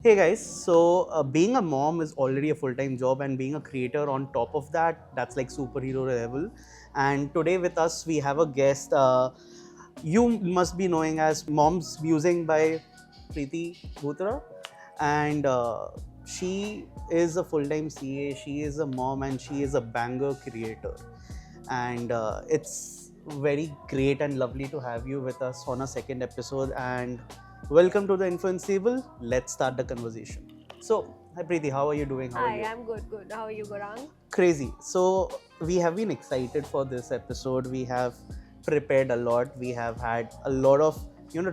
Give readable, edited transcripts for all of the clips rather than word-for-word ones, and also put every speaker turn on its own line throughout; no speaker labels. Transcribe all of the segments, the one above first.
Hey guys, being a mom is already a full time job, and being a creator on top of that, that's like superhero level. And today with us, we have a guest you must be knowing as Mom's Musing by Preeti Bhutra. And she is a full time CA, she is a mom, and she is a banger creator. And it's very great and lovely to have you with us on a second episode. And welcome to the Influenceable. Let's start the conversation. So, hi Preeti, how are you doing? How are
Hi,
you?
I'm good. How are you, Gorang?
Crazy. So, we have been excited for this episode. We have prepared a lot. We have had a lot of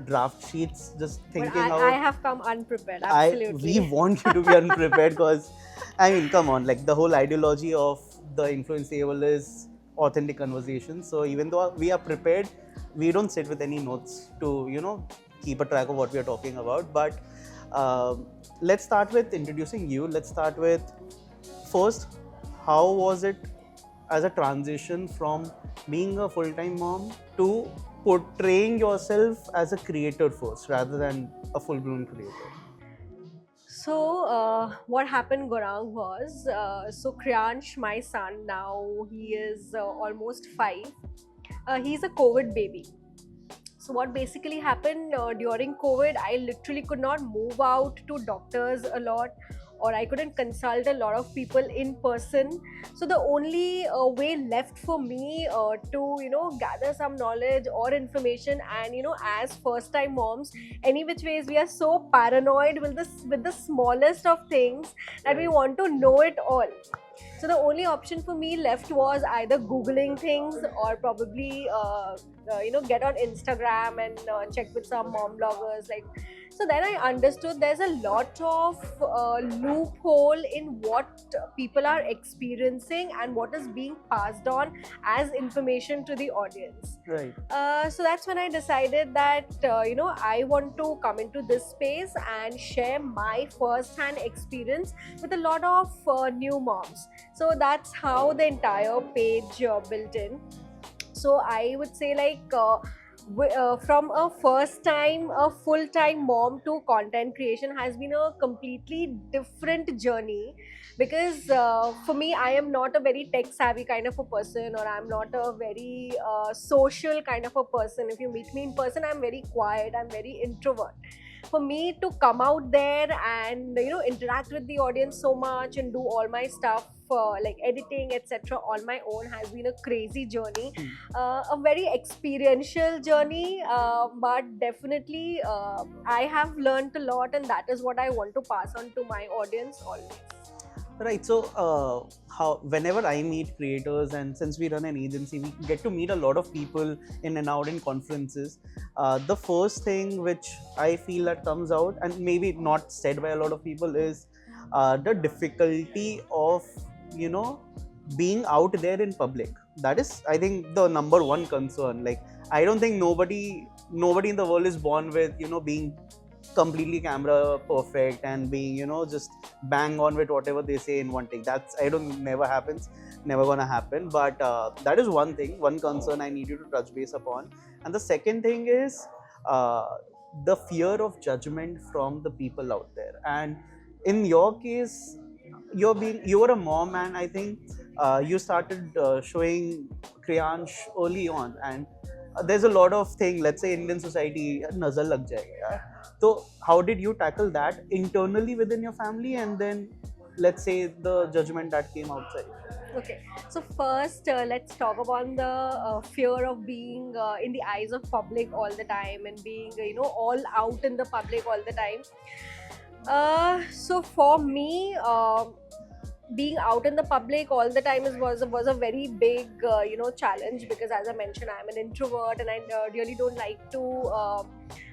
draft sheets, just
But
thinking
I
out.
have come unprepared,
We
absolutely.
want you to be unprepared because, I mean, come on, like the whole ideology of the influenceable is authentic conversation. So even though we are prepared, we don't sit with any notes to keep a track of what we are talking about. But let's start with introducing you. Let's start with first, how was it as a transition from being a full-time mom to portraying yourself as a creator first rather than a full-blown creator?
What happened, Gorang, was Kriyansh, my son, now he is almost 5. He's a COVID baby. So what basically happened during COVID, I literally could not move out to doctors a lot, or I couldn't consult a lot of people in person. So the only way left for me to gather some knowledge or information, and as first time moms, any which ways we are so paranoid with the smallest of things that we
Right.
want to know it all. So the only option for me left was either googling things or probably get on Instagram and check with some mom bloggers. Like, so then I understood there's a lot of loophole in what people are experiencing and what is being passed on as information to the audience.
Right.
So that's when I decided that I want to come into this space and share my first-hand experience with a lot of new moms. So that's how the entire page built in. So I would say like from a first time a full time mom to content creation has been a completely different journey, because for me, I am not a very tech savvy kind of a person, or I'm not a very social kind of a person. If you meet me in person, I'm very quiet, I'm very introvert. For me to come out there and interact with the audience so much and do all my stuff like editing etc on my own has been a crazy journey, a very experiential journey, but definitely I have learned a lot, and that is what I want to pass on to my audience always.
Right. So, how whenever I meet creators, and since we run an agency, we get to meet a lot of people in and out in conferences. The first thing which I feel that comes out, and maybe not said by a lot of people, is the difficulty of you know being out there in public. That is, I think, the number one concern. Like, I don't think nobody in the world is born with being completely camera perfect and being just bang on with whatever they say in one take. That's, I don't, never happens, never gonna happen. But that is one thing, one concern I need you to touch base upon. And the second thing is uh, the fear of judgment from the people out there. And in your case, you were a mom, and I think you started showing Kriyansh early on. And there's a lot of thing, let's say Indian society nazar lag jayega yaar. So how did you tackle that internally within your family, and then let's say the judgment that came outside?
Okay, so first let's talk about the fear of being in the eyes of public all the time and being all out in the public all the time. So for me, being out in the public all the time was a very big challenge, because as I mentioned, I'm an introvert and I really don't like to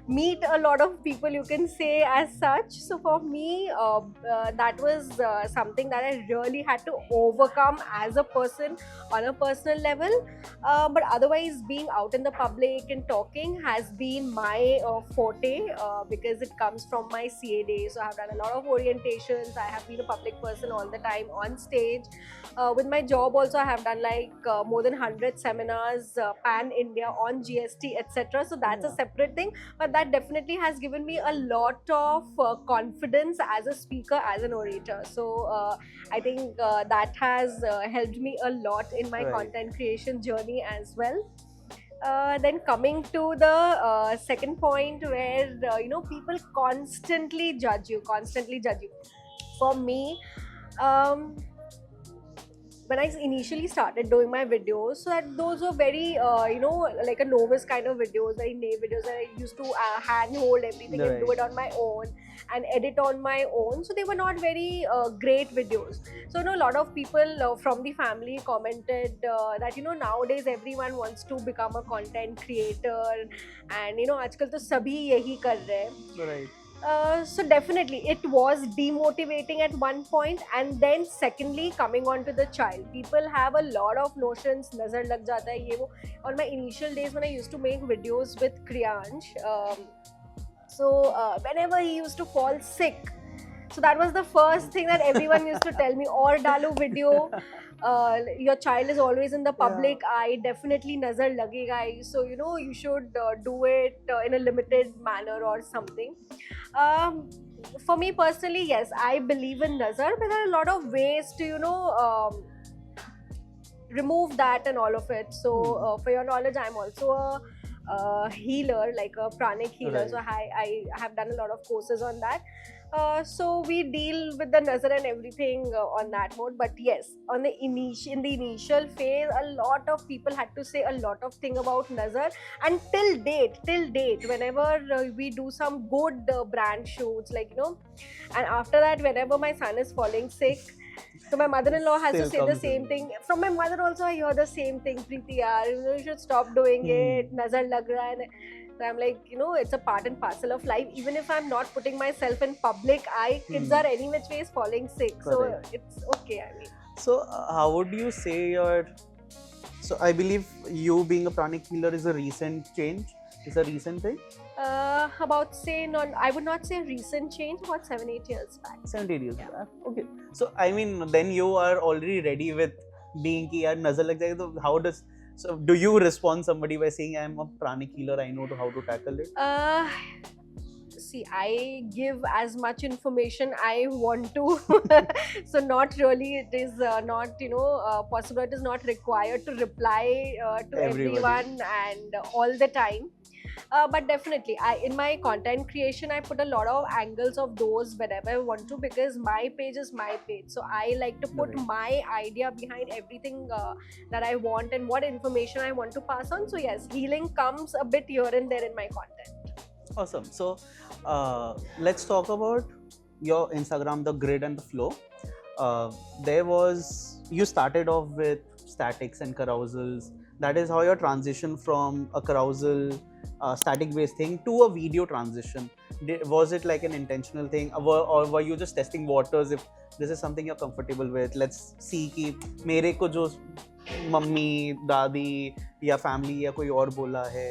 meet a lot of people, you can say, as such. So for me, that was something that I really had to overcome as a person on a personal level. But otherwise, being out in the public and talking has been my forte, because it comes from my CA days. So I've done a lot of orientations, I have been a public person all the time on stage. With my job also, I have done like more than 100 seminars pan India on GST etc. So that's a
Yeah.
separate thing. But that definitely has given me a lot of confidence as a speaker, as an orator. So I think that has helped me a lot in my
Right.
content creation journey as well. Then coming to the second point, where people constantly judge you. For me, um, when I initially started doing my videos, so that those were very, like a novice kind of videos, very naive videos that I used to handhold everything and do
Right.
it on my own and edit on my own. So they were not very great videos. So, a lot of people from the family commented that, nowadays everyone wants to become a content creator and, आजकल तो सभी यही कर रहे हैं.
Right.
So definitely it was demotivating at one point, and then secondly, coming on to the child, people have a lot of notions, nazar lag jata hai ye wo. On my initial days when I used to make videos with Kriyansh, whenever he used to fall sick, so that was the first thing that everyone used to tell me, or dalu video, your child is always in the public eye, definitely nazar lagega, so you should do it in a limited manner or something. For me personally, yes, I believe in nazar, but there are a lot of ways to remove that and all of it. So for your knowledge, I'm also a healer, like a pranic healer.
Right.
So I have done a lot of courses on that. So we deal with the nazar and everything on that mode. But yes, in the initial phase, a lot of people had to say a lot of thing about nazar. And till date, whenever we do some good brand shoots, like and after that, whenever my son is falling sick, so my mother-in-law has to
Still
say the
comes
same
in.
thing. From my mother also, I hear the same thing. Preeti, yaar, you should stop doing it. Nazar lag raha hai. So I'm like, it's a part and parcel of life. Even if I'm not putting myself in public eye, kids are any which ways falling sick.
Correct.
So it's okay, I mean.
So how would you say your? So I believe you being a pranic healer is a recent change. Is a recent thing.
About I would not say recent change, about 7-8 years back.
70 years
Yeah.
back. Okay. So I mean, then you are already ready with being ki yaar nazar lag jayega. So how does? So do you respond somebody by saying I'm a pranic healer? I know how to tackle it.
See, I give as much information I want to. So not really, it is not possible, it is not required to reply to
Everybody.
everyone and all the time. But definitely, in my content creation, I put a lot of angles of those whenever I want to, because my page is my page. So I like to put
Right.
my idea behind everything that I want and what information I want to pass on. So yes, healing comes a bit here and there in my content.
Awesome. So let's talk about your Instagram, the grid and the flow. You started off with statics and carousels. That is how your transition from a carousel static based thing to a video transition. Was it like an intentional thing, or were you just testing waters if this is something you're comfortable with? Let's see कि मेरे को जो mummy दादी या family या कोई और बोला है,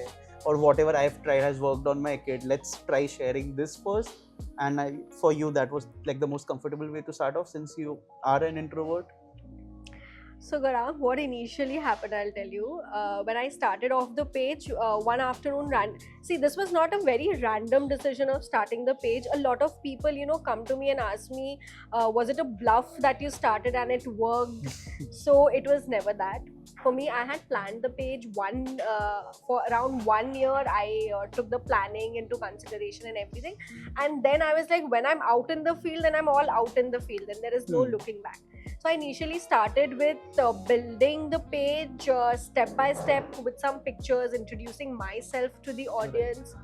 or whatever I've tried has worked on my kid. Let's try sharing this first. And for you, that was like the most comfortable way to start off, since you are an introvert.
So Gaurav, what initially happened, I'll tell you. When I started off the page, one afternoon see, this was not a very random decision of starting the page. A lot of people, come to me and ask me, was it a bluff that you started and it worked? So it was never that. For me, I had planned the page for around 1 year. I took the planning into consideration and everything. And then I was like, when I'm out in the field, then I'm all out in the field, and there is no looking back. So I initially started with building the page step by step with some pictures, introducing myself to the audience.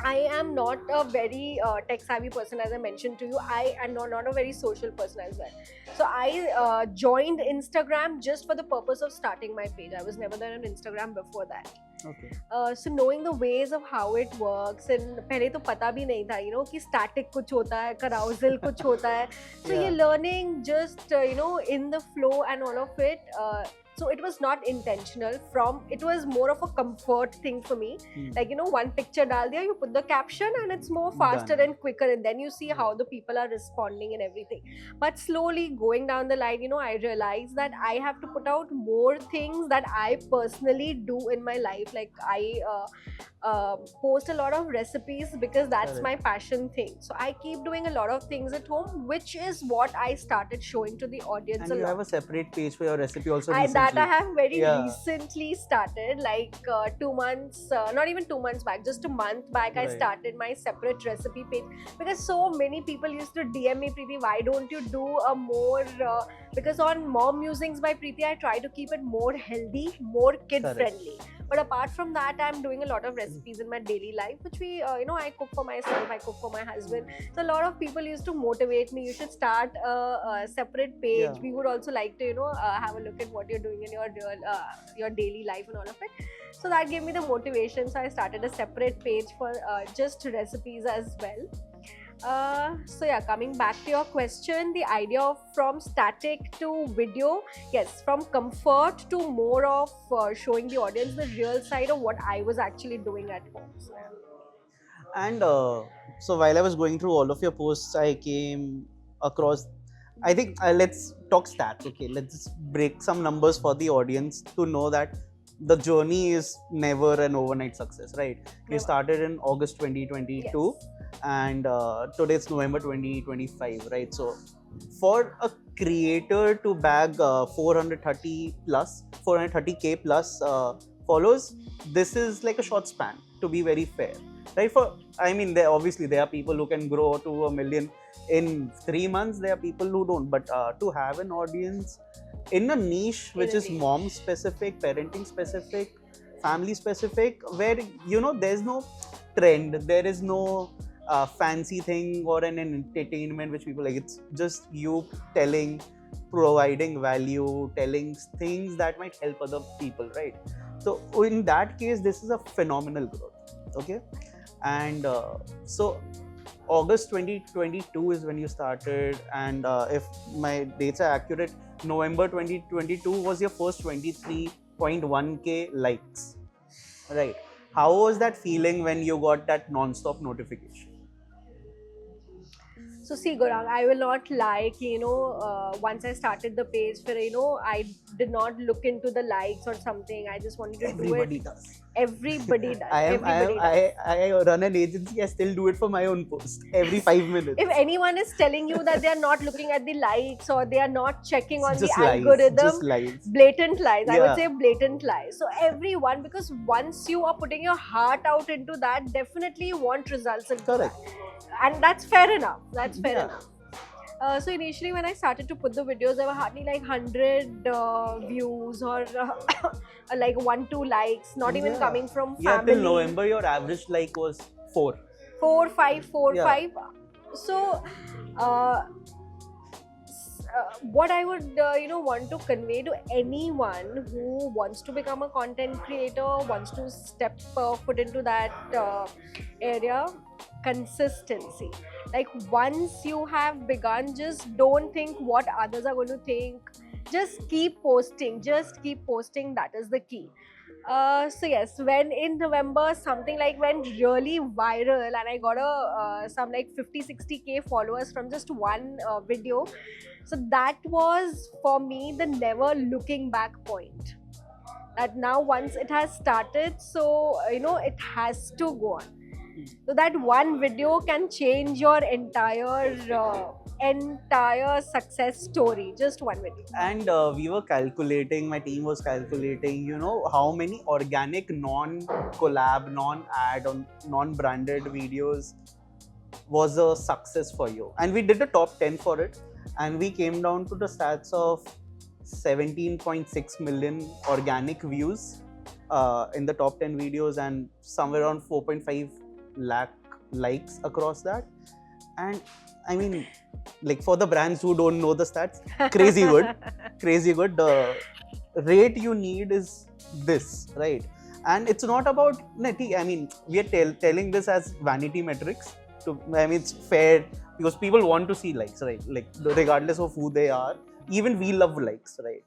I am not a very tech savvy person, as I mentioned to you. I am not a very social person as well. So I joined Instagram just for the purpose of starting my page. I was never there on Instagram before that.
Okay.
So knowing the ways of how it works, and पहले तो पता भी नहीं था, कि static कुछ होता है, carousel कुछ होता है. So
Yeah.
you're learning just in the flow and all of it. So it was not intentional. It was more of a comfort thing for me. Like, one picture dal diya, you put the caption, and it's more faster
Done.
and quicker, and then you see how the people are responding and everything. But slowly going down the line, I realized that I have to put out more things that I personally do in my life. Like I post a lot of recipes because that's
Correct.
my passion thing. So I keep doing a lot of things at home, which is what I started showing to the audience
And
a
you
lot.
have a separate page for your recipe also
That
recently.
I have very
Yeah.
recently started, like 2 months, not even 2 months back, just a month back, I
Right.
started my separate recipe page because so many people used to DM me, Preeti, why don't you do a more, because on Mom Musings by Preeti, I try to keep it more healthy, more kid
Correct.
friendly. But apart from that, I'm doing a lot of recipes in my daily life, which I cook for myself, I cook for my husband. So a lot of people used to motivate me, you should start a separate page.
Yeah.
We would also like to, have a look at what you're doing in your daily life and all of it. So that gave me the motivation. So I started a separate page for just recipes as well. So yeah, coming back to your question, the idea of from static to video, yes, from comfort to more of showing the audience the real side of what I was actually doing at home. So, yeah.
And so while I was going through all of your posts, I came across. I think let's talk stats. Okay, let's just break some numbers for the audience to know that the journey is never an overnight success, right? You
Never.
started in August 2022,
Yes.
and today it's November 2025, right? So for a creator to bag 430k plus followers, this is like a short span, to be very fair, right? There obviously there are people who can grow to 1 million in 3 months. There are people who don't, but to have an audience in a niche which
In a
is
niche.
mom specific, parenting specific, family specific, where there's no trend, there is no fancy thing or an entertainment which people like. It's just you providing value, telling things that might help other people, right? So in that case, this is a phenomenal growth. Okay. And so August 2022 is when you started, and if my dates are accurate, November 2022 was your first 23.1k likes, right? How was that feeling when you got that non-stop notification?
So see, Gaurang, I will not lie. Once I started the page, I did not look into the likes or something. I just wanted to
Everybody
do it.
does.
Everybody does.
I run an agency. I still do it for my own post every 5 minutes.
If anyone is telling you that they are not looking at the likes or they are not checking on
Just
the
lies,
algorithm,
just lies.
blatant lies. I would
Yeah.
say blatant lies. So everyone, because once you are putting your heart out into that, definitely you want results in
Correct.
that. And that's fair enough. That's fair
Yeah.
enough. So initially when I started to put the videos, there were hardly like 100 views or like 1-2 likes, not even
Yeah.
coming from
Yeah,
family.
till November, your average like was 4.
4, 5, 4,
Yeah.
5. So what I would want to convey to anyone who wants to become a content creator, wants to step foot into that area, consistency. Like once you have begun, just don't think what others are going to think. Just keep posting. That is the key. So yes, when in November something like went really viral and I got some like 50-60k followers from just one video. So that was for me the never looking back point. That now once it has started, so it has to go on. So that one video can change your entire success story. Just one video.
And we were calculating, my team was calculating, how many organic non-collab, non-ad, or non-branded videos was a success for you. And we did a top 10 for it. And we came down to the stats of 17.6 million organic views in the top 10 videos and somewhere around 4.5 lakh likes across that. And I mean, like for the brands who don't know the stats, crazy good. The rate you need is this, right? And it's not about, we are telling this as vanity metrics. It's fair because people want to see likes, right? Like regardless of who they are, even we love likes, right?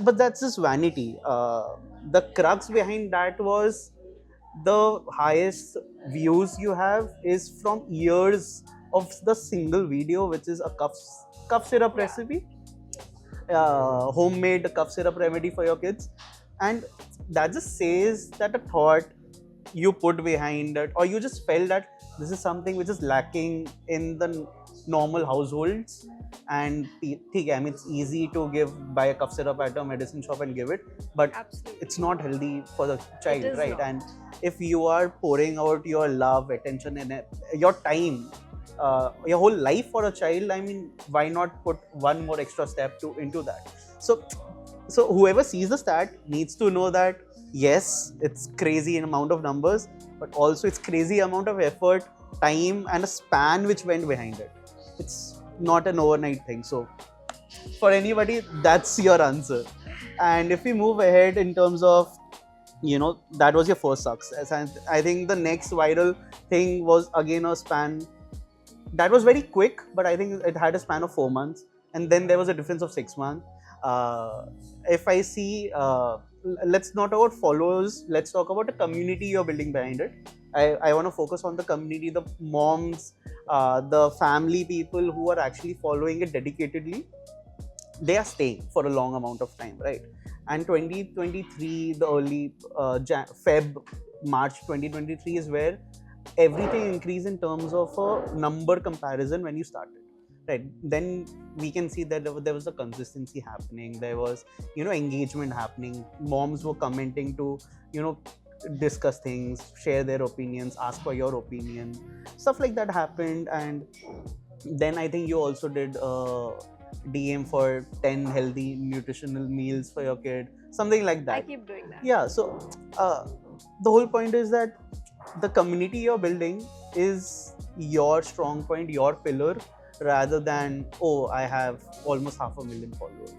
But that's just vanity. The crux behind that was the highest views you have is from years of the single video, which is a cough syrup recipe, homemade cough syrup remedy for your kids. And that just says that a thought you put behind it, or you just felt that this is something which is lacking in the normal households, and I mean, it's easy to buy a cough syrup at a medicine shop and give it, but
Absolutely.
it's not healthy for the child,
is
right?
not.
And if you are pouring out your love, attention, and your time, your whole life for a child, I mean, why not put one more extra step into that? So whoever sees the stat needs to know that yes, it's crazy in amount of numbers, but also it's crazy amount of effort, time, and a span which went behind it. It's not an overnight thing. So for anybody, that's your answer. And if we move ahead in terms of, that was your first success, and I think the next viral thing was again a span that was very quick, but I think it had a span of 4 months, and then there was a difference of 6 months. uh, if I see, let's not talk about followers, let's talk about the community you're building behind it. I want to focus on the community, the moms, the family people who are actually following it dedicatedly. They are staying for a long amount of time, right? And 2023, the early March 2023 is where everything increased in terms of a number comparison when you started, right? Then we can see that there was a consistency happening, there was engagement happening, moms were commenting to you know discuss things, share their opinions, ask for your opinion, stuff like that happened. And then I think you also did DM for 10 healthy nutritional meals for your kid, something like
I
that.
keep doing that.
Yeah, so the whole point is that the community you're building is your strong point, your pillar, rather than, oh, I have almost 500,000 followers.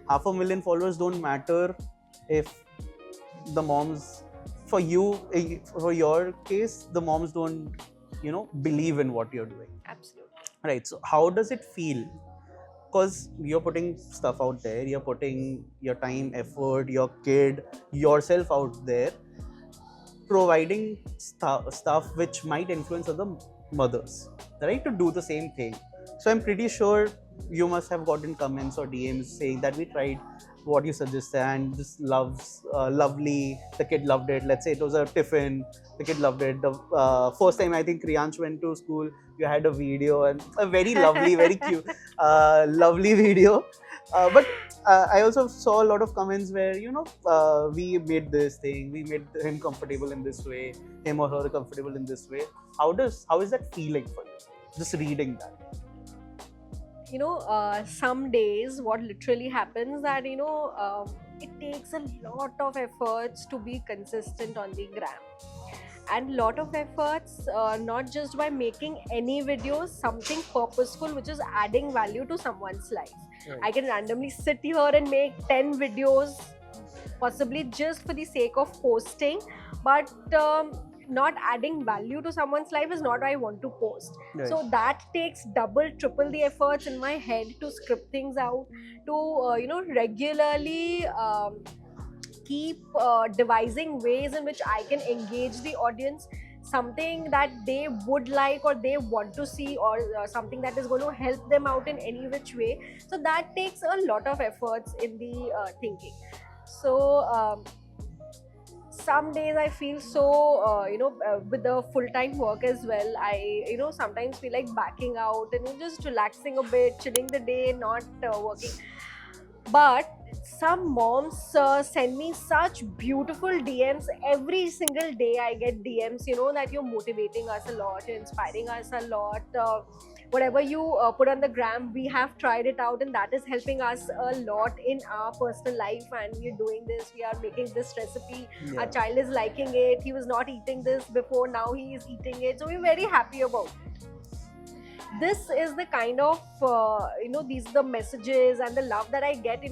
500,000 followers don't matter if the moms, for you, for your case, the moms don't believe in what you're doing,
Absolutely.
right? So how does it feel? Because you're putting stuff out there, you're putting your time, effort, your kid, yourself out there, providing stuff which might influence other mothers, right, to do the same thing. So I'm pretty sure you must have gotten comments or DMs saying that we tried what you suggested and this loves lovely, the kid loved it. Let's say it was a tiffin, the kid loved it. The first time I think Kriyansh went to school, you had a video, and a very lovely, very cute, lovely video. But I also saw a lot of comments where we made this thing, we made him comfortable in this way, him or her comfortable in this way. How is that feeling for you? Just reading that.
Some days what literally happens that it takes a lot of efforts to be consistent on the gram, and lot of efforts, not just by making any videos, something purposeful which is adding value to someone's life.
Right.
I can randomly sit here and make 10 videos, possibly just for the sake of posting, but not adding value to someone's life is not what I want to post.
Right.
So that takes double, triple the efforts in my head to script things out, to regularly keep devising ways in which I can engage the audience, something that they would like or they want to see, or something that is going to help them out in any which way. So that takes a lot of efforts in the thinking. So some days I feel so with the full-time work as well, I sometimes feel like backing out and just relaxing a bit, chilling the day, not working. But some moms send me such beautiful DMs every single day. I get DMs, that you're motivating us a lot, you're inspiring us a lot. Whatever you put on the gram, we have tried it out, and that is helping us a lot in our personal life. And we're doing this, we are making this recipe.
Yeah.
Our child is liking it. He was not eating this before, now he is eating it. So we're very happy about it. This is the kind of these are the messages and the love that I get.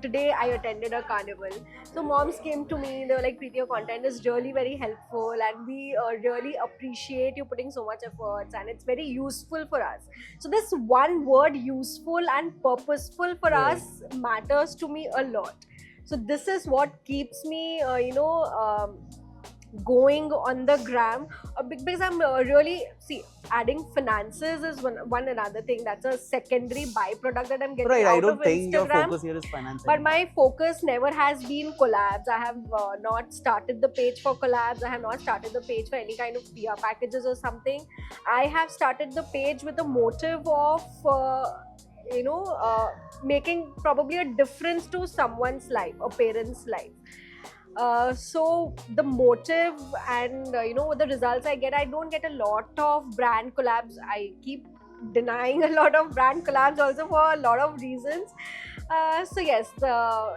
Today I attended a carnival, so moms came to me, they were like, Preeti, your content is really very helpful, and we really appreciate you putting so much efforts, and it's very useful for us. So this one word, useful and purposeful, for
Right.
us matters to me a lot. So this is what keeps me going on the gram, because I'm really, see, adding finances is one another thing. That's a secondary byproduct that I'm getting
Right, I
out of
don't think your
Instagram.
focus here is finance.
But my focus never has been collabs. I have not started the page for collabs. I have not started the page for any kind of PR packages or something. I have started the page with the motive of making probably a difference to someone's life, a parent's life. So the motive and the results I get, I don't get a lot of brand collabs. I keep denying a lot of brand collabs also for a lot of reasons. So yes,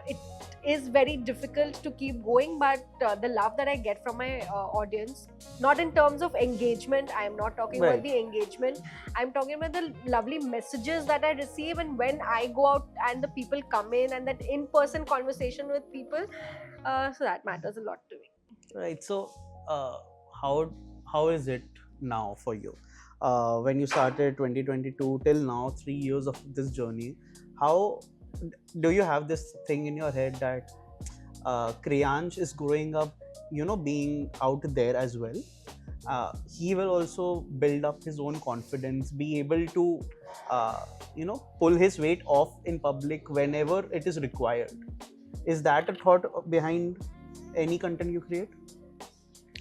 it is very difficult to keep going, but the love that I get from my audience, not in terms of engagement, I am not talking about
Right.
the engagement, I'm talking about the lovely messages that I receive, and when I go out and the people come in and that in-person conversation with people, so that matters a lot to me.
Right. So, how is it now for you? When you started 2022 till now, 3 years of this journey, how do you have this thing in your head that Kriyansh is growing up, being out there as well? He will also build up his own confidence, be able to, pull his weight off in public whenever it is required. Is that a thought behind any content you create?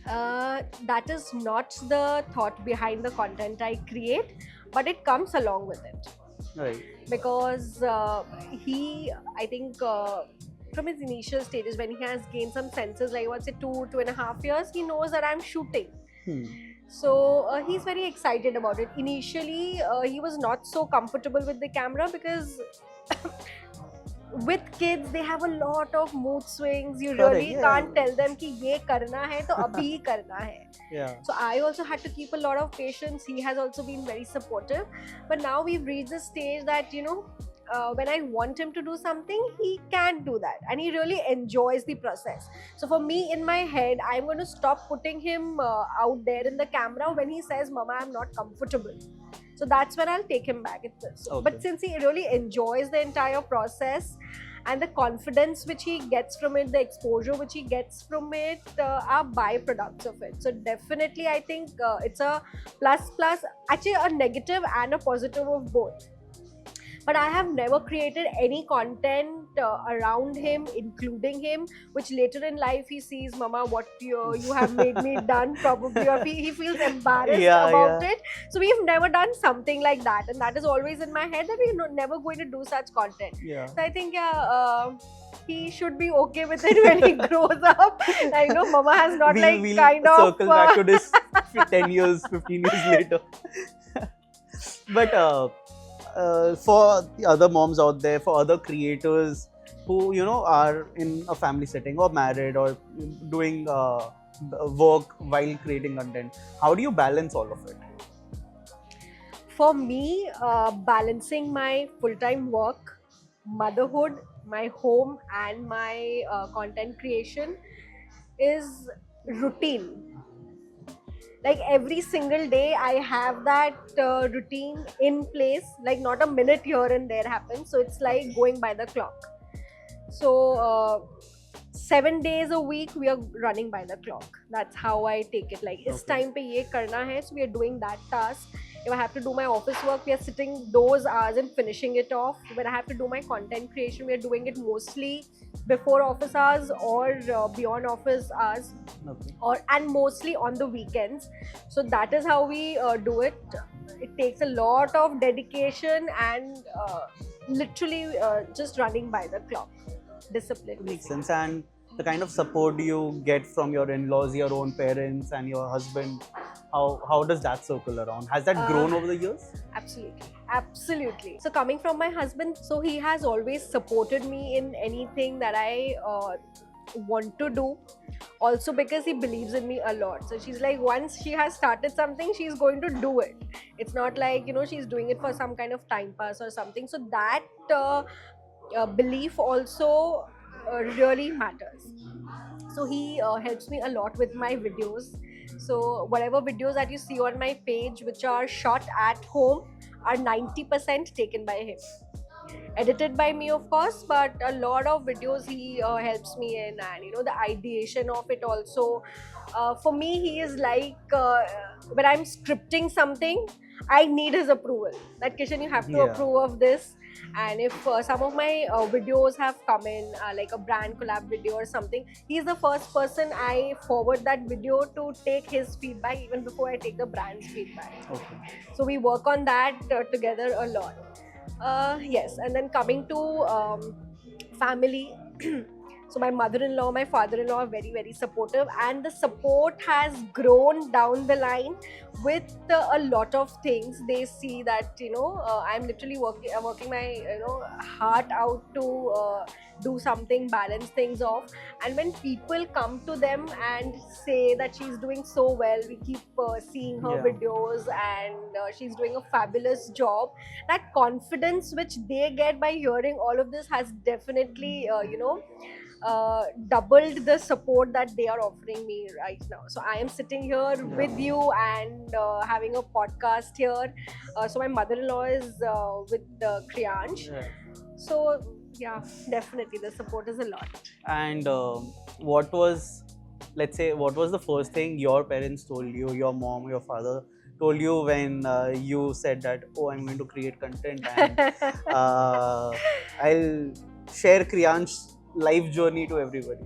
That is not the thought behind the content I create, but it comes along with it.
Right.
Because I think from his initial stages, when he has gained some senses, like what's it, 2.5 years, he knows that I'm shooting.
Hmm.
So he's very excited about it. Initially, he was not so comfortable with the camera because with kids they have a lot of mood swings. You
Correct,
really
yeah.
can't tell them कि ये करना है तो अभी ही करना है.
Yeah.
So I also had to keep a lot of patience. He has also been very supportive. But now we've reached a stage that, when I want him to do something, he can do that. And he really enjoys the process. So for me, in my head, I'm going to stop putting him out there in the camera when he says, Mama, I'm not comfortable. So that's when I'll take him back.
Okay.
But since he really enjoys the entire process, and the confidence which he gets from it, the exposure which he gets from it, are byproducts of it. So definitely I think it's a plus, actually a negative and a positive of both. But I have never created any content around him, including him, which later in life he sees, Mama, what you have made me done, probably, or he feels embarrassed about it. So we've never done something like that, and that is always in my head that we're never going to do such content.
Yeah.
So I think, he should be okay with it when he grows up. Mama has not
We'll
kind of
circle back to this 10 years, 15 years later. But for the other moms out there, for other creators who are in a family setting or married or doing work while creating content, how do you balance all of it?
For me, balancing my full-time work, motherhood, my home, and my content creation is routine. Like every single day I have that routine in place, like not a minute here and there happens. So it's like going by the clock. So 7 days a week we are running by the clock. That's how I take it. Like is time pe ye karna hai, so we are doing that task. If I have to do my office work, we are sitting those hours and finishing it off. When I have to do my content creation, we are doing it mostly before office hours or beyond office hours, and mostly on the weekends. So that is how we do it. It takes a lot of dedication and literally just running by the clock. Discipline.
Makes sense. And the kind of support you get from your in-laws, your own parents, and your husband, how does that circle around? Has that grown over the years?
Absolutely. So coming from my husband, so he has always supported me in anything that I want to do. Also because he believes in me a lot. So she's like, once she has started something, she's going to do it. It's not like, she's doing it for some kind of time pass or something. So that belief also really matters. So he helps me a lot with my videos. So whatever videos that you see on my page which are shot at home are 90% taken by him. edited by me, of course, but a lot of videos he helps me in, and the ideation of it also. For me, he is like when I'm scripting something, I need his approval. That Kishan, you have to
Yeah.
approve of this. And if some of my videos have come in, like a brand collab video or something, he's the first person I forward that video to take his feedback even before I take the brand's feedback.
Okay.
So we work on that together a lot. Yes, and then coming to family. So my mother-in-law, my father-in-law are very, very supportive, and the support has grown down the line with a lot of things. They see that I'm literally working my heart out to do something, balance things off. And when people come to them and say that she's doing so well, we keep seeing her
Yeah.
videos, and she's doing a fabulous job. That confidence which they get by hearing all of this has definitely doubled the support that they are offering me right now. So I am sitting here with you and having a podcast here. So my mother-in-law is with Kriyansh.
Yeah.
So yeah, definitely the support is a lot.
And what was the first thing your parents told you, your mom, your father told you when you said that, oh, I'm going to create content and I'll share Kriyansh's life journey to everybody?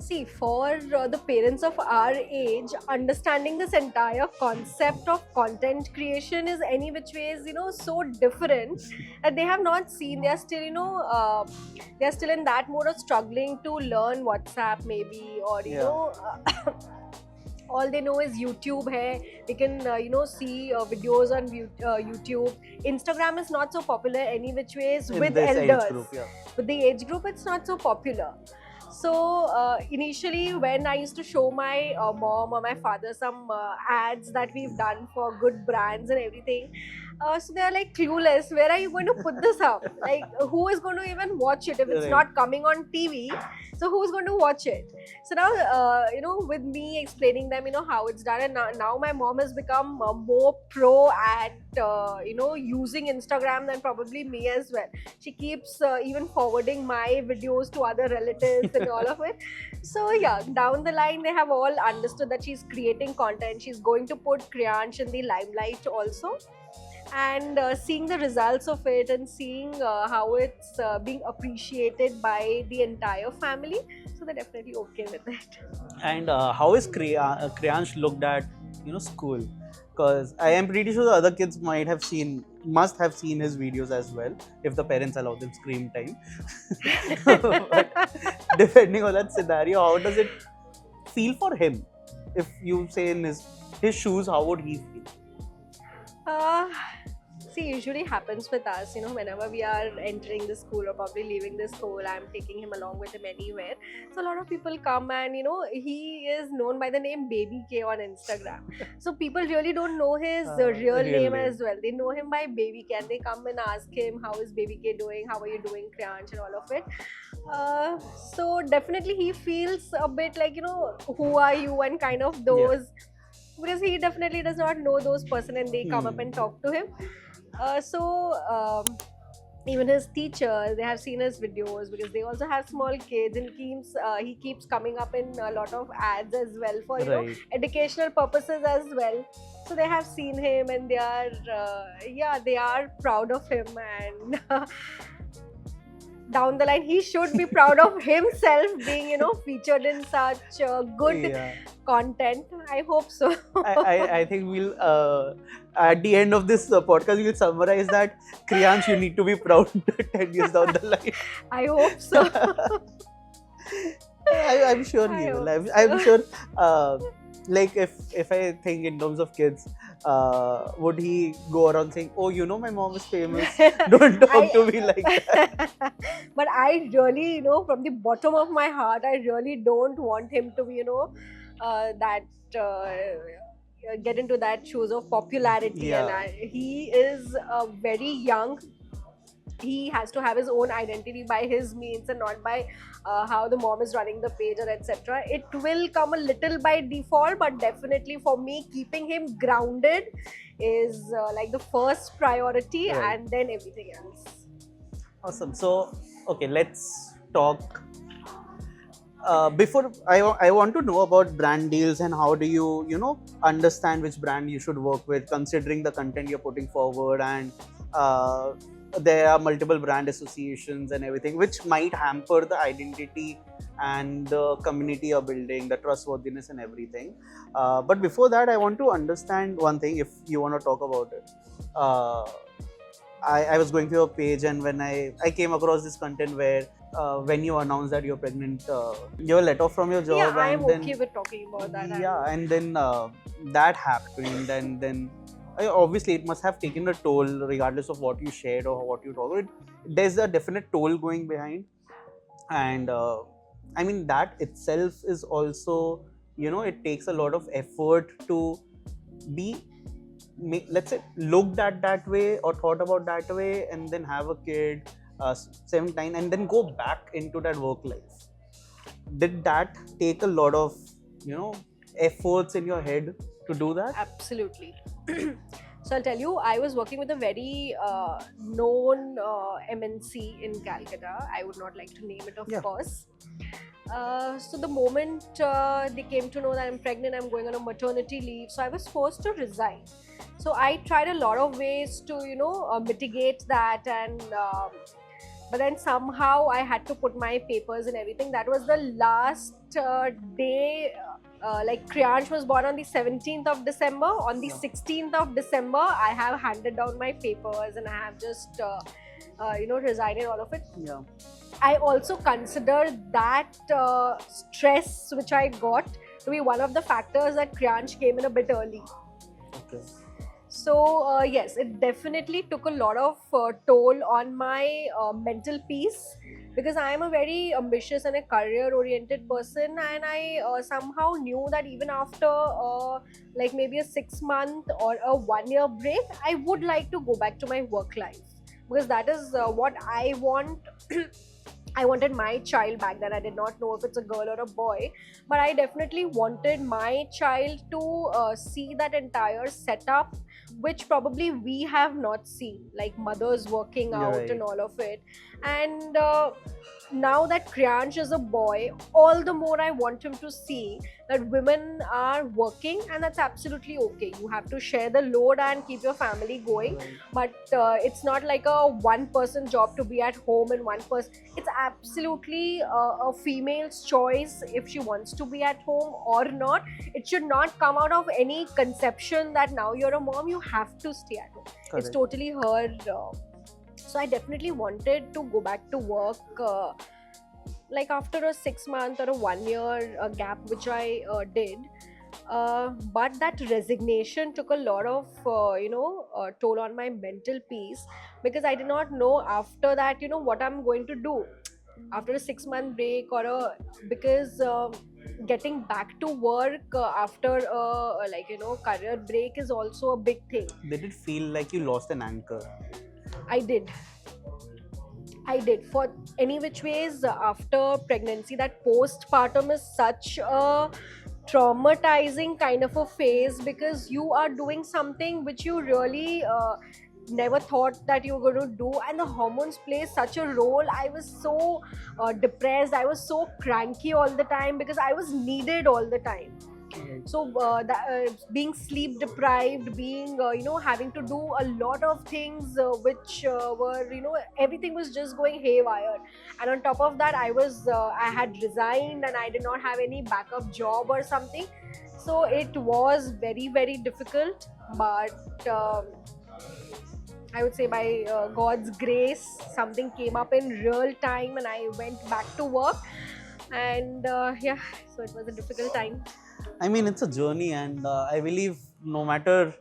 See, for the parents of our age, understanding this entire concept of content creation is any which ways, so different that they have not seen. They are still, they are still in that mode of struggling to learn WhatsApp maybe, or all they know is YouTube hai. They can see videos on YouTube. Instagram is not so popular any which ways
In
with
this
elders.
age group, yeah.
With the age group, it's not so popular. So initially, when I used to show my mom or my father some ads that we've done for good brands and everything, so they are like clueless. Where are you going to put this up? Like, who is going to even watch it if it's
Right.
not coming on TV? So who's going to watch it? So now, with me explaining them, how it's done, and now my mom has become more pro at, using Instagram than probably me as well. She keeps even forwarding my videos to other relatives and all of it. So yeah, down the line, they have all understood that she's creating content. She's going to put Kriyansh in the limelight also. And seeing the results of it and seeing how it's being appreciated by the entire family, so they're definitely okay with it.
And how is Kriyansh looked at, school? Because I am pretty sure the other kids must have seen his videos as well, if the parents allow them screen time. But depending on that scenario, how does it feel for him? If you say in his shoes, how would he feel?
See, usually happens with us, whenever we are entering the school or probably leaving the school, I'm taking him along with him anywhere. So a lot of people come and, he is known by the name Baby K on Instagram. So people really don't know his real name as well. They know him by Baby K, and they come and ask him, how is Baby K doing? How are you doing, Kriyansh, and all of it. So definitely he feels a bit like, who are you, and kind of those, because he definitely does not know those person, and they come up and talk to him. Even his teachers, they have seen his videos because they also have small kids, and he keeps coming up in a lot of ads as well for
Right.
educational purposes as well. So they have seen him, and they are they are proud of him, and down the line he should be proud of himself being featured in such good
Yeah.
content. I hope so.
I think we'll at the end of this podcast we'll summarize that, Kriyansh, you need to be proud 10 years down the line.
I hope so.
I'm sure
I
he will.
hope
I'm
so.
sure. Like if I think in terms of kids, would he go around saying, "Oh, my mom is famous. Don't talk to me like that."
But I really, from the bottom of my heart, I really don't want him to be, get into that shoes of popularity.
Yeah.
And he is very young. He has to have his own identity by his means, and not by how the mom is running the page or etc. It will come a little by default, but definitely for me, keeping him grounded is like the first priority,
Right.
and then everything else.
Awesome. So, okay, let's talk. Before I want to know about brand deals and how do you understand which brand you should work with, considering the content you're putting forward, and uh, there are multiple brand associations and everything, which might hamper the identity and the community you're building, the trustworthiness and everything. But before that, I want to understand one thing. If you want to talk about it. Uh, I was going through your page, and when I came across this content where when you announce that you're pregnant, you're let off from your job,
Yeah, I am
and then
okay with talking about that.
yeah, and then that happened, and then obviously it must have taken a toll, regardless of what you shared or what you talked. There's a definite toll going behind, and I mean that itself is also, it takes a lot of effort to be, let's say, looked at that way or thought about that way, and then have a kid, 17, and then go back into that work life. Did that take a lot of efforts in your head to do that?
Absolutely. So I'll tell you, I was working with a very known MNC in Calcutta. I would not like to name it, of
Yeah.
course. So the moment they came to know that I'm pregnant, I'm going on a maternity leave. So I was forced to resign. So I tried a lot of ways to, mitigate that, and but then somehow I had to put my papers and everything. That was the last day. Like Kriyansh was born on the 17th of December. On the
Yeah.
16th of December, I have handed down my papers, and I have just resigned all of it.
Yeah.
I also consider that stress which I got to be one of the factors that Kriyansh came in a bit early.
Okay.
So yes, it definitely took a lot of toll on my mental peace, because I am a very ambitious and a career-oriented person, and I somehow knew that even after like maybe a 6-month or a 1-year break, I would like to go back to my work life, because that is what I want. I wanted my child back then. I did not know if it's a girl or a boy, but I definitely wanted my child to see that entire setup, which probably we have not seen, like mothers working
You're
out
right.
and all of it. And now that Kriyansh is a boy, all the more I want him to see that women are working, and that's absolutely okay. You have to share the load and keep your family going,
Right.
but it's not like a one-person job to be at home and one person. It's absolutely a female's choice if she wants to be at home or not. It should not come out of any conception that now you're a mom, you have to stay at home. It's
Correct.
totally her. So I definitely wanted to go back to work. Like after a 6-month or a 1-year gap, which I did. But that resignation took a lot of toll on my mental peace, because I did not know after that what I'm going to do after a 6-month break, or because getting back to work after career break is also a big thing.
Did it feel like you lost an anchor?
I did. For any which ways, after pregnancy, that postpartum is such a traumatizing kind of a phase, because you are doing something which you really never thought that you were going to do, and the hormones play such a role. I was so depressed, I was so cranky all the time, because I was needed all the time. So being sleep deprived, being having to do a lot of things which were everything was just going haywire, and on top of that I had resigned, and I did not have any backup job or something. So it was very, very difficult, but I would say by God's grace, something came up in real time, and I went back to work. And yeah, so it was a difficult time.
I mean, it's a journey, and I believe no matter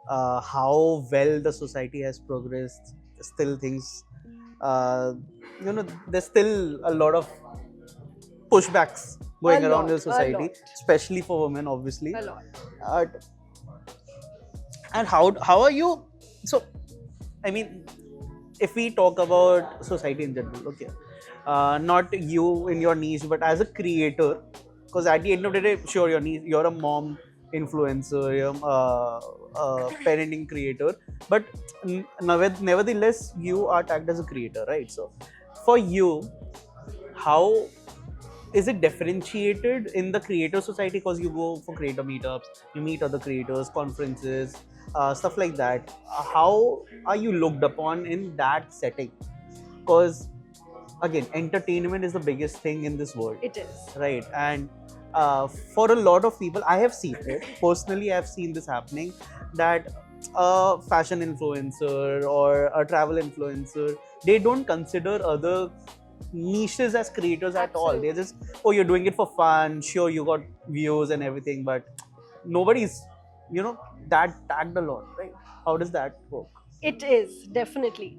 how well the society has progressed, still things, there's still a lot of pushbacks going
A
around in
lot,
society,
a lot.
especially for women, obviously.
A lot.
Uh, and how are you? So, I mean, if we talk about society in general, okay, not you in your niche, but as a creator, because at the end of the day, sure, you're a mom, influencer, parenting creator, but nevertheless you are tagged as a creator, right? So for you, how is it differentiated in the creator society? Because you go for creator meetups, you meet other creators, conferences, stuff like that. How are you looked upon in that setting? Because again, entertainment is the biggest thing in this world,
It is.
right? And for a lot of people, I have seen it personally. I have seen this happening, that a fashion influencer or a travel influencer, they don't consider other niches as creators at all.
Absolutely.
They're just, oh, you're doing it for fun, sure, you got views and everything, but nobody's that tagged a lot, right? How does that work?
It is definitely.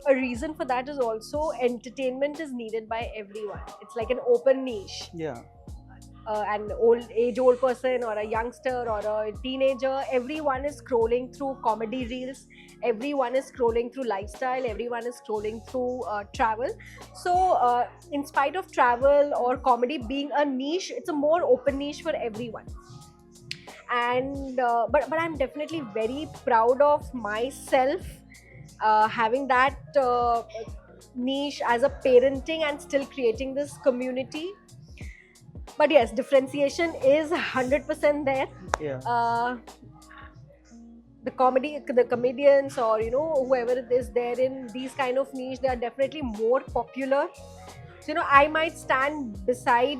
A reason for that is also entertainment is needed by everyone. It's like an open niche.
Yeah.
An old person or a youngster or a teenager, everyone is scrolling through comedy reels, everyone is scrolling through lifestyle, everyone is scrolling through travel. So in spite of travel or comedy being a niche, it's a more open niche for everyone. And but I'm definitely very proud of myself having that niche as a parenting and still creating this community. But yes, differentiation is 100% there.
Yeah.
The comedians, or whoever it is there in these kind of niche, they are definitely more popular. So I might stand beside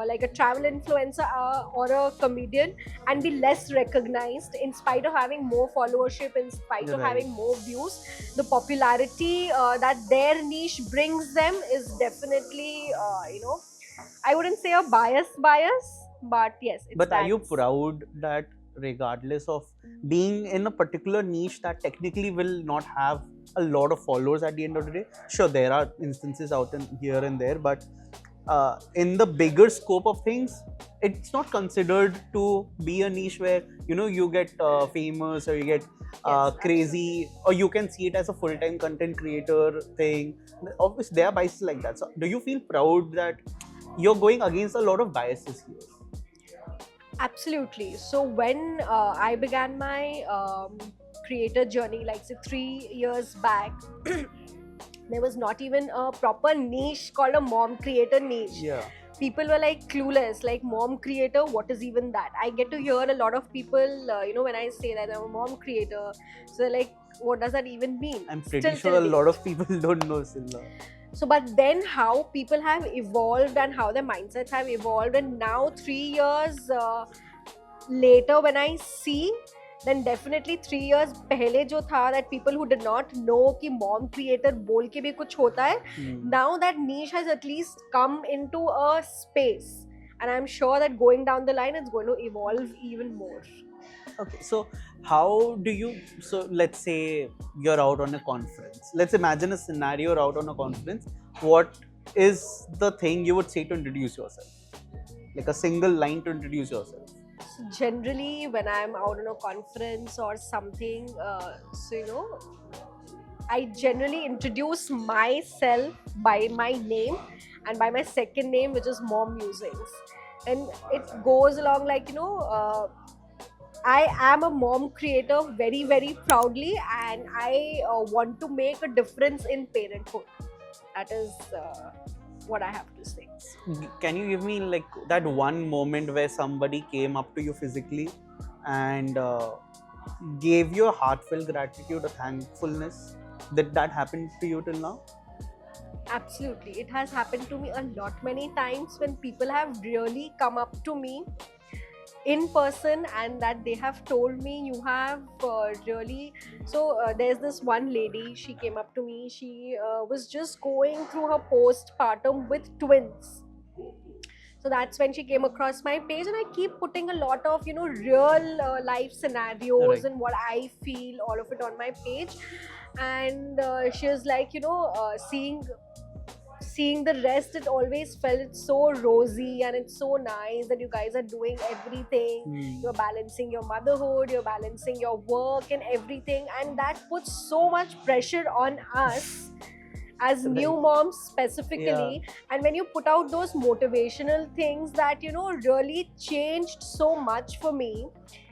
like a travel influencer or a comedian and be less recognized, in spite of having more followership, in spite of
Right.
having more views. The popularity that their niche brings them is definitely I wouldn't say a bias, but yes, it
But are you
stands.
proud that regardless of being in a particular niche that technically will not have a lot of followers at the end of the day? Sure, there are instances out in here and there, but in the bigger scope of things, it's not considered to be a niche where you get famous, or you get
Yes,
crazy, or you can see it as a full-time content creator thing. Obviously, there are biases like that. So, do you feel proud that you're going against a lot of biases here?
absolutely. So when I began my creator journey, like say 3 years back, there was not even a proper niche called a mom creator niche.
Yeah.
People were like clueless, like mom creator, what is even that? I get to hear a lot of people, when I say that I'm a mom creator, so they're like, what does that even mean?
I'm pretty
Still
sure
till
a
date.
lot of people don't know Silla.
So, but then how people have evolved and how their mindsets have evolved, and now 3 years later, when I see, then definitely 3 years पहले जो था, that people who did not know कि mom creator बोल के भी कुछ होता है, now that niche has at least come into a space, and I'm sure that going down the line it's going to evolve even more.
Okay, so how do you? So let's say you're out on a conference. Let's imagine a scenario, you're out on a conference. What is the thing you would say to introduce yourself? Like a single line to introduce yourself.
So generally, when I'm out on a conference or something, I generally introduce myself by my name and by my second name, which is Mom Musings. And it goes along like, I am a mom creator very, very proudly, and I want to make a difference in parenthood. That is what I have to say.
Can you give me like that one moment where somebody came up to you physically and gave you a heartfelt gratitude, a thankfulness? Did that happen to you till now?
Absolutely. It has happened to me a lot many times, when people have really come up to me in person and that they have told me, you have really. So there's this one lady, she came up to me, she was just going through her postpartum with twins. So that's when she came across my page, and I keep putting a lot of real life scenarios,
Right.
and what I feel, all of it on my page. And she was like, seeing the rest, it always felt so rosy, and it's so nice that you guys are doing everything. You're balancing your motherhood, you're balancing your work and everything, and that puts so much pressure on us as new
Right.
moms specifically. And when you put out those motivational things that really changed so much for me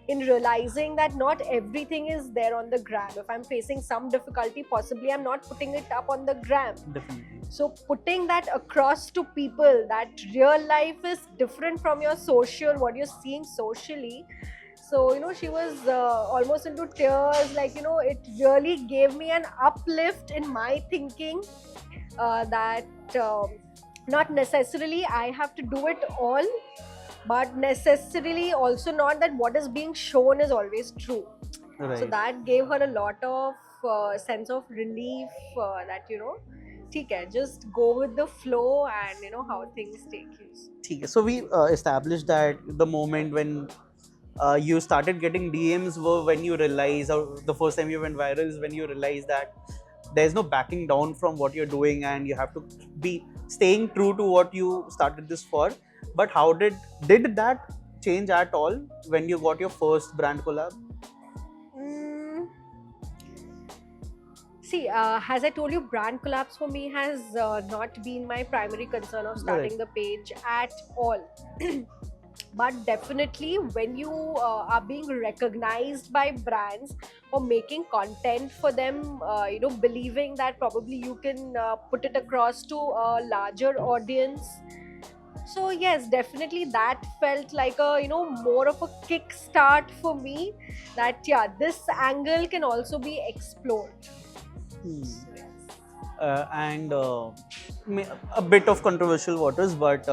in realizing that not everything is there on the gram. If I'm facing some difficulty, possibly I'm not putting it up on the gram.
Definitely.
So putting that across to people that real life is different from your social, what you're seeing socially. So she was almost into tears, like it really gave me an uplift in my thinking, that not necessarily I have to do it all, but necessarily also not that what is being shown is always true.
Right.
So that gave her a lot of sense of relief, that ठीक है, just go with the flow and how things take you.
ठीक है. So we established that the moment when you started getting DMs were when you realize, or the first time you went viral is when you realize that there's no backing down from what you're doing and you have to be staying true to what you started this for. But how did that change at all when you got your first brand collab?
See, as I told you, brand collabs for me has not been my primary concern of starting the page at all. But definitely when you are being recognized by brands or making content for them, believing that probably you can put it across to a larger audience. So yes, definitely that felt like a more of a kickstart for me, that this angle can also be explored.
And a bit of controversial waters, but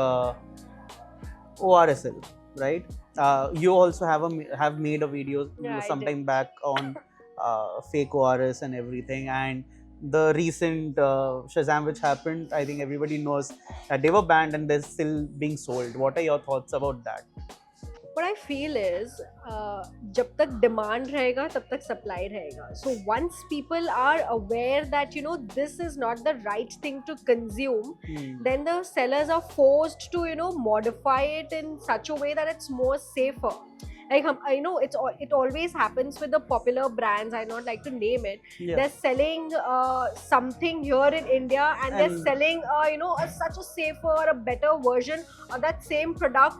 ORSL, right? You also have made a video sometime back on fake ORS and everything, and the recent Shazam which happened, I think everybody knows that they were banned and they're still being sold. What are your thoughts about that?
What I feel is, जब तक demand रहेगा तब तक supply रहेगा. So once people are aware that this is not the right thing to consume, then the sellers are forced to modify it in such a way that it's more safer. Like I know it always happens with the popular brands. I not like to name it. They're selling something here in India, and they're selling such a safer, a better version of that same product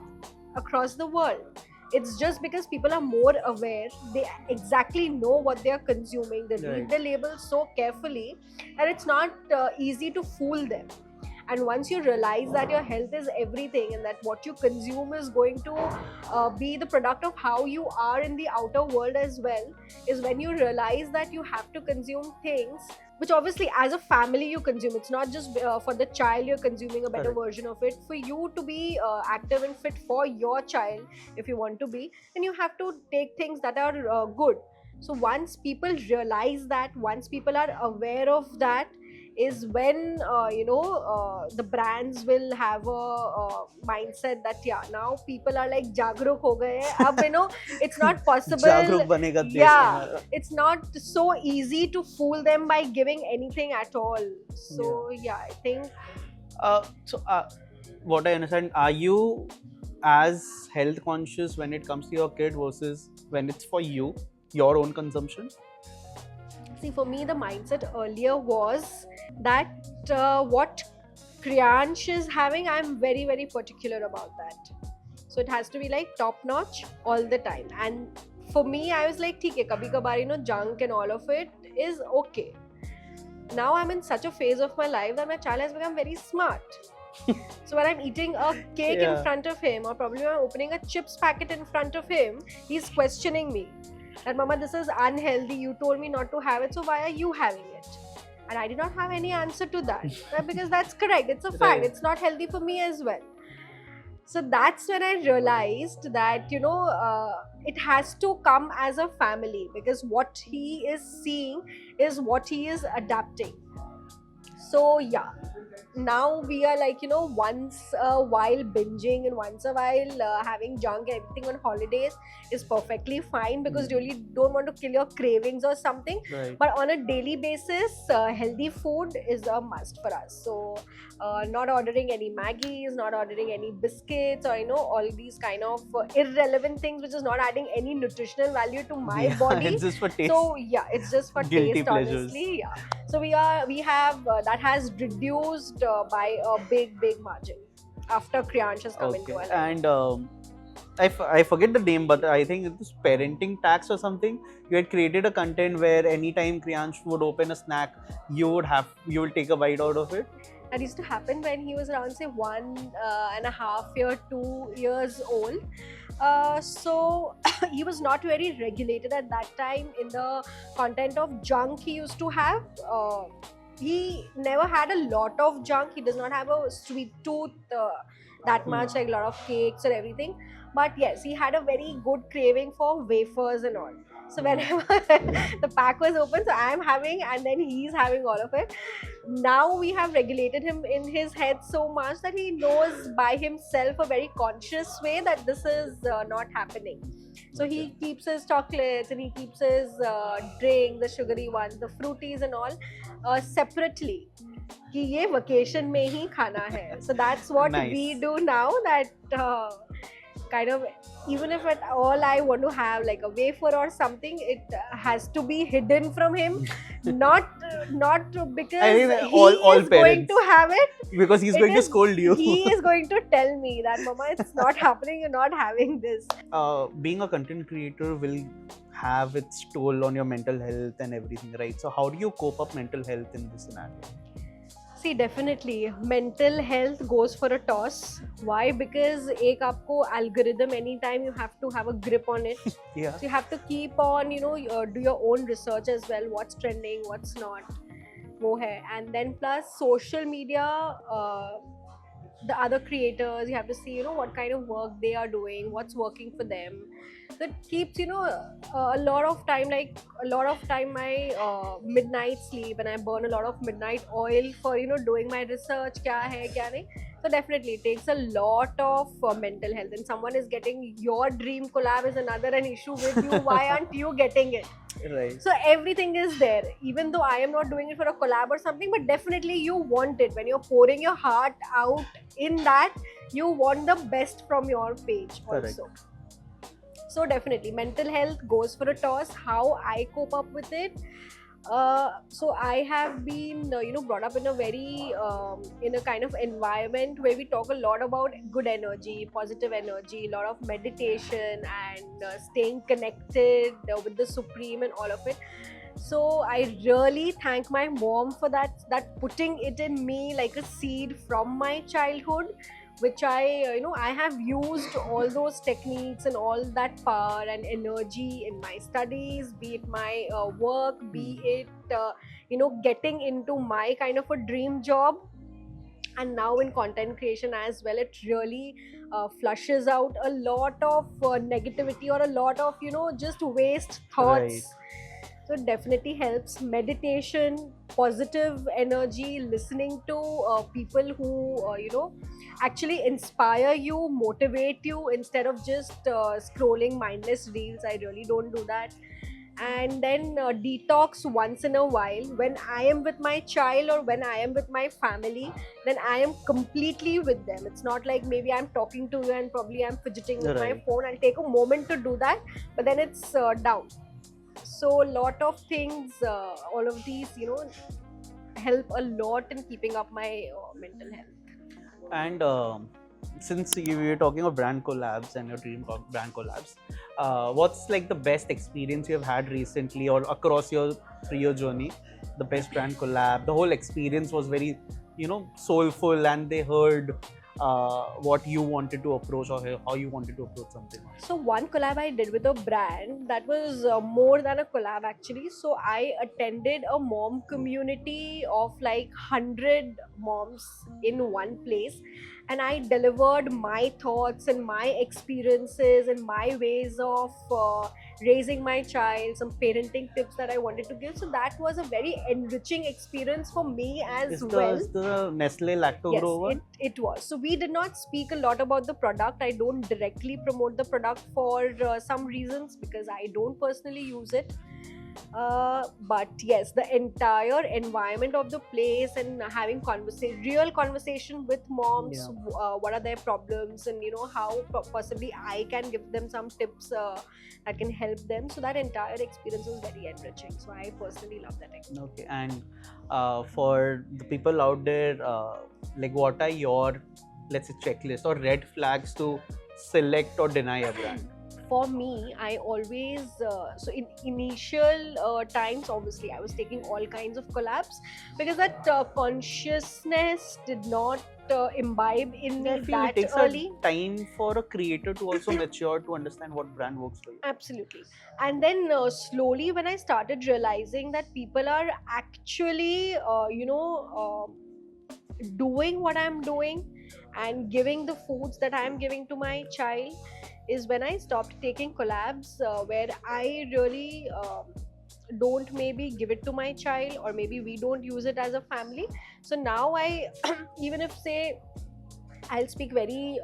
across the world. It's just because people are more aware. They exactly know what they are consuming. They read the labels so carefully, and it's not easy to fool them. And once you realize that your health is everything and that what you consume is going to be the product of how you are in the outer world as well, is when you realize that you have to consume things which obviously as a family you consume. It's not just for the child you're consuming a better version of it. For you to be active and fit for your child, if you want to be, then you have to take things that are good. So once people realize that, once people are aware of that, is when the brands will have a mindset that now people are like jagruk ho gaye hai. Ab it's not possible.
Jagruk banega desh.
It's not so easy to fool them by giving anything at all. So I think
what I understand, are you as health conscious when it comes to your kid versus when it's for you, your own consumption?
See, for me, the mindset earlier was that what Kriyansh is having, I'm very, very particular about that. So it has to be like top notch all the time. And for me, I was like, theek hai, kabhi kabhar, junk and all of it is okay. Now I'm in such a phase of my life that my child has become very smart. So when I'm eating a cake in front of him, or probably when I'm opening a chips packet in front of him, he's questioning me. That mama, this is unhealthy, you told me not to have it, so why are you having it? And I did not have any answer to that. Because that's correct, it's a fact, it's not healthy for me as well. So that's when I realized that it has to come as a family, because what he is seeing is what he is adapting. So now we are like, you know, once a while binging and once a while having junk and everything on holidays is perfectly fine, because you really don't want to kill your cravings or something.
Right.
But on a daily basis, healthy food is a must for us. So not ordering any Maggies, not ordering any biscuits, or you know, all these kind of irrelevant things which is not adding any nutritional value to my
Yeah,
body.
it's just for taste.
So yeah, it's just for
Guilty
taste,
pleasures.
honestly. Yeah. So we have that has reduced by a big margin after Kriyansh has come into our life.
And I forget the name, but I think it was parenting tax or something. You had created a content where anytime Kriyansh would open a snack, you will take a bite out of it.
That used to happen when he was around say 1.5 year, 2 years old. So he was not very regulated at that time in the content of junk he used to have. He never had a lot of junk. He does not have a sweet tooth that much, like a lot of cakes or everything. But yes, he had a very good craving for wafers and all. So whenever the pack was open, so I am having, and then he's having all of it. Now we have regulated him in his head so much that he knows by himself a very conscious way that this is not happening. So he keeps his chocolates and he keeps his drinks, the sugary ones, the fruities and all separately. कि ये vacation में ही खाना है. So that's what
Nice.
we do now, that kind of, even if at all I want to have like a wafer or something, it has to be hidden from him. not because
I think that
he
all
is going
parents.
to have it.
Because he's
It
going to
is-
scold you.
He is going to tell me that, Mama, it's not happening, you're not having this.
Being a content creator will have its toll on your mental health and everything, right? So how do you cope up mental health in this scenario?
See, definitely mental health goes for a toss. Why? Because एक आपको algorithm, anytime you have to have a grip on it.
Yeah.
So you have to keep on, you know, do your own research as well. What's trending, what's not. वो है. And then plus social media, the other creators, you have to see, you know, what kind of work they are doing, what's working for them. So it keeps, you know, a lot of time, like a lot of time my midnight sleep, and I burn a lot of midnight oil for, you know, doing my research, kya hai, kya nahi. So definitely it takes a lot of mental health, and someone is getting your dream collab is another an issue with you. Why aren't you getting it?
Right.
So everything is there, even though I am not doing it for a collab or something, but definitely you want it. When you're pouring your heart out in that, you want the best from your page
Correct.
also. So definitely mental health goes for a toss. How I cope up with it, so I have been you know, brought up in a very in a kind of environment where we talk a lot about good energy, positive energy, a lot of meditation, and staying connected with the supreme and all of it. So I really thank my mom for that putting it in me like a seed from my childhood, which I you know, I have used all those techniques and all that power and energy in my studies, be it my work, be it you know, getting into my kind of a dream job, and now in content creation as well. It really flushes out a lot of negativity, or a lot of, you know, just waste thoughts.
Right.
So it definitely helps. Meditation, positive energy, listening to people who you know, actually inspire you, motivate you, instead of just scrolling mindless reels. I really don't do that. And then detox once in a while. When I am with my child or when I am with my family, then I am completely with them. It's not like maybe I'm talking to you and probably I'm fidgeting with my
Right.
phone. I'll take a moment to do that, but then it's down. So a lot of things, all of these, you know, help a lot in keeping up my mental health.
And since you were talking of brand collabs and your dream brand collabs, what's like the best experience you have had recently or across your 3-year journey? The best brand collab, the whole experience was very, you know, soulful, and they heard what you wanted to approach or how you wanted to approach something.
So one collab I did with a brand, that was more than a collab actually. So I attended a mom community of like 100 moms in one place, and I delivered my thoughts and my experiences and my ways of raising my child, some parenting tips that I wanted to give. So that was a very enriching experience for me as well.
Is the Nestle Lacto
Yes,
Grow one?
it was. So we did not speak a lot about the product. I don't directly promote the product for some reasons because I don't personally use it. But yes, the entire environment of the place and having real conversation with moms, what are their problems, and how possibly I can give them some tips that can help them. So that entire experience was very enriching. So I personally love that experience.
Okay, and for the people out there, like what are your, let's say, checklist or red flags to select or deny a brand?
For me, I always so in initial times, obviously I was taking all kinds of collabs because that consciousness did not imbibe in me
I feel
that
it takes
early.
a time for a creator to also mature to understand what brand works for you.
Absolutely. And then slowly, when I started realizing that people are actually doing what I'm doing and giving the foods that I'm giving to my child, is when I stopped taking collabs where I really don't maybe give it to my child, or maybe we don't use it as a family. So now I even if, say, I'll speak very,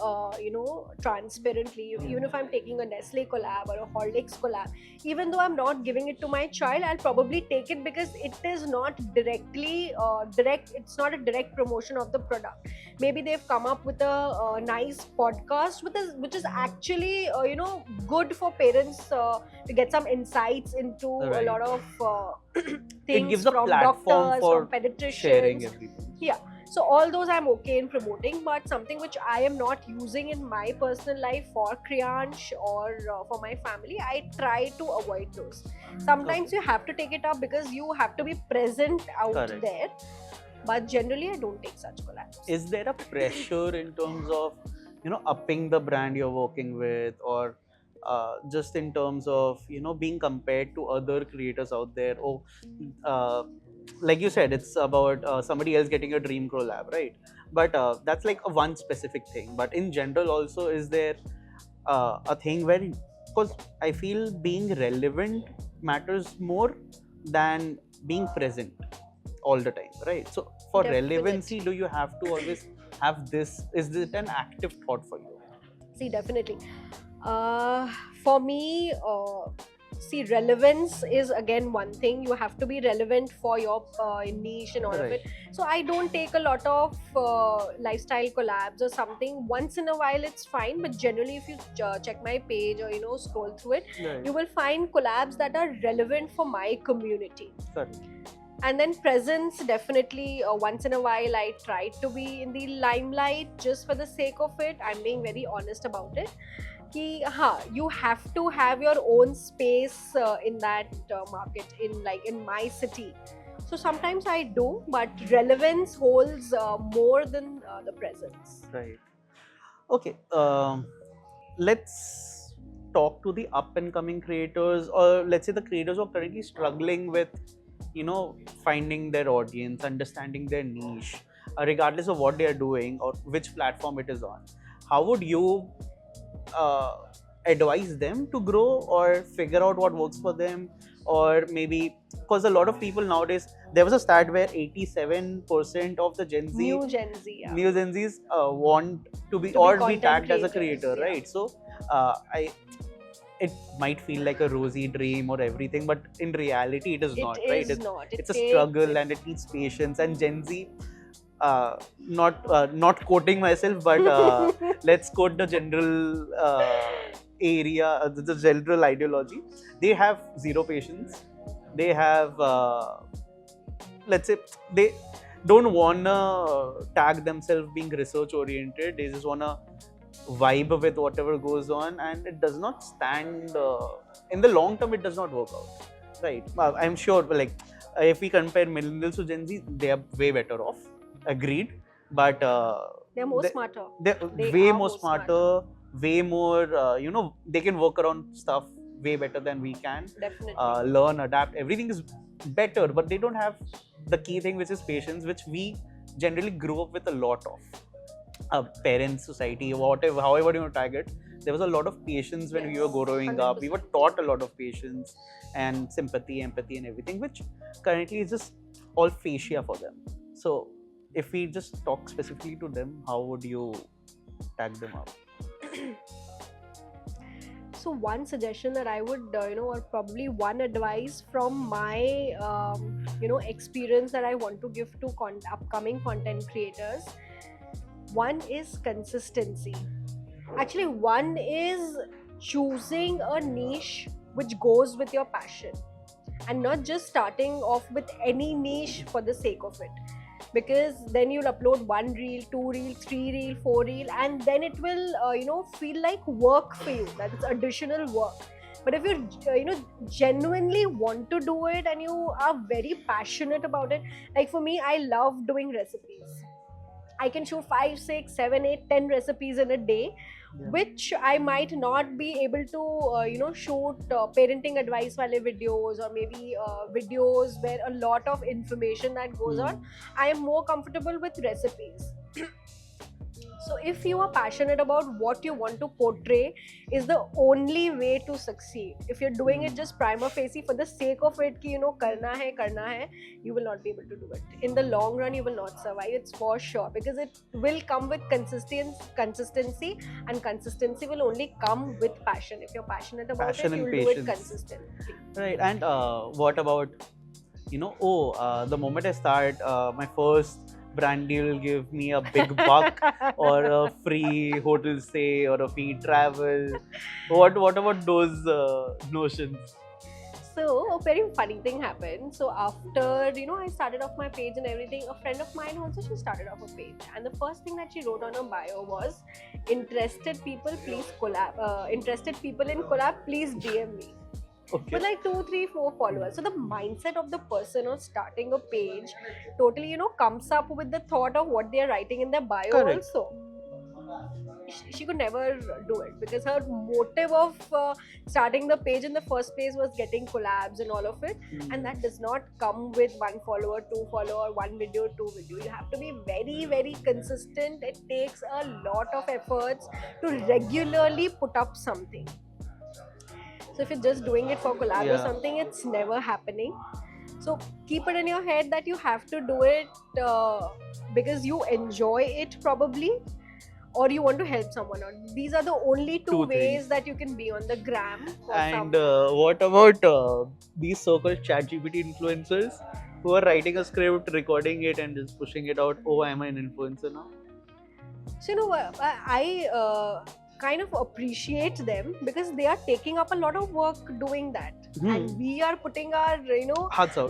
transparently. Even if I'm taking a Nestle collab or a Horlicks collab, even though I'm not giving it to my child, I'll probably take it because it is not directly direct. It's not a direct promotion of the product. Maybe they've come up with a nice podcast which is actually, good for parents to get some insights into a
Right.
lot of
It
things
gives a
from
platform
doctors,
for
from pediatricians.
sharing everything.
Yeah. So all those I'm okay in promoting, but something which I am not using in my personal life for Kriyansh or for my family, I try to avoid those. Sometimes you have to take it up because you have to be present out
Correct.
there. But generally, I don't take such collabs.
Is there a pressure in terms of, upping the brand you're working with, or just in terms of, being compared to other creators out there? Or like you said, it's about somebody else getting a dream collab, right? But that's like a one specific thing. But in general also, is there a thing where, because I feel being relevant matters more than being present all the time, right? So for
Definitely.
relevancy, do you have to always have this? Is it an active thought for you?
See, definitely. For me, see, relevance is again one thing. You have to be relevant for your niche and all of
Right.
it. So I don't take a lot of lifestyle collabs or something. Once in a while, it's fine. But generally, if you check my page or scroll through it,
Right.
you will find collabs that are relevant for my community.
Correct.
And then presence, definitely once in a while I try to be in the limelight just for the sake of it. I'm being very honest about it. You have to have your own space in that market, in my city. So sometimes I do, but relevance holds more than the presence.
Right. Okay. Let's talk to the up and coming creators, or let's say the creators who are currently struggling with, finding their audience, understanding their niche, regardless of what they are doing or which platform it is on. How would you advise them to grow or figure out what works for them? Or maybe, because a lot of people nowadays, there was a stat where 87% of the Gen Z,
New Gen Z, yeah.
new Gen Zs want to be
To be
or be
content
tagged as a
creators,
creator,
yeah.
right? So it might feel like a rosy dream or everything, but in reality it is not, right? It's a struggle and it needs patience. And Gen Z, not quoting myself, but let's quote the general area, the general ideology. They have zero patience. They have, let's say, they don't wanna tag themselves being research oriented. They just wanna vibe with whatever goes on, and it does not stand in the long term. It does not work out, right? I'm sure, like, if we compare millennials to Gen Z, they are way better off. Agreed, but
They're more
they-
smarter.
they're
They
way
are
more
more
smarter, way more. They can work around stuff way better than we can.
Definitely.
Learn, adapt. Everything is better, but they don't have the key thing, which is patience, which we generally grew up with a lot of. parents, society, whatever, however you tag it, there was a lot of patience when we were growing up. We were
100%.
taught a lot of patience and sympathy, empathy, and everything, which currently is just all fascia for them. So, if we just talk specifically to them, how would you tag them up?
So one suggestion that I would, or probably one advice from my, experience that I want to give to upcoming content creators. One is consistency. Actually, one is choosing a niche which goes with your passion, and not just starting off with any niche for the sake of it. Because then you'll upload one reel, two reel, three reel, four reel, and then it will, feel like work for you. That is additional work. But if you, genuinely want to do it and you are very passionate about it, like for me, I love doing recipes. I can shoot 5, 6, 7, 8, 10 recipes in a day,
Yeah.
which I might not be able to, shoot parenting advice wale videos, or maybe videos where a lot of information that goes on. I am more comfortable with recipes. So if you are passionate about what you want to portray, is the only way to succeed. If you're doing it just prima facie for the sake of it, ki, karna hai, you will not be able to do it. In the long run, you will not survive. It's for sure, because it will come with consistency, and consistency will only come with passion. If you're passionate about
Passion
it,
and
you'll do it
patience.
consistently.
Right. And what about, the moment I start, my first brand deal will give me a big buck or a free hotel stay or a free travel. What about those notions?
So a very funny thing happened. So after I started off my page and everything, a friend of mine also, she started off a page, and the first thing that she wrote on her bio was, "Interested people, please collab. Interested people in collab, please DM me."
Okay.
With like 2, 3, 4 followers. So the mindset of the person on starting a page totally, comes up with the thought of what they are writing in their bio.
Correct.
Also. She could never do it, because her motive of starting the page in the first place was getting collabs and all of it, and that does not come with 1 follower, 2 follower, 1 video, 2 video. You have to be very, very consistent. It takes a lot of efforts to regularly put up something. So if you're just doing it for collab or something, it's never happening. So keep it in your head that you have to do it because you enjoy it probably, or you want to help someone out. These are the only two ways
things
that you can be on the gram.
And what about these so-called ChatGPT influencers who are writing a script, recording it, and just pushing it out? Oh, I'm an influencer now.
So I kind of appreciate them, because they are taking up a lot of work doing that, and we are putting our
Hearts out.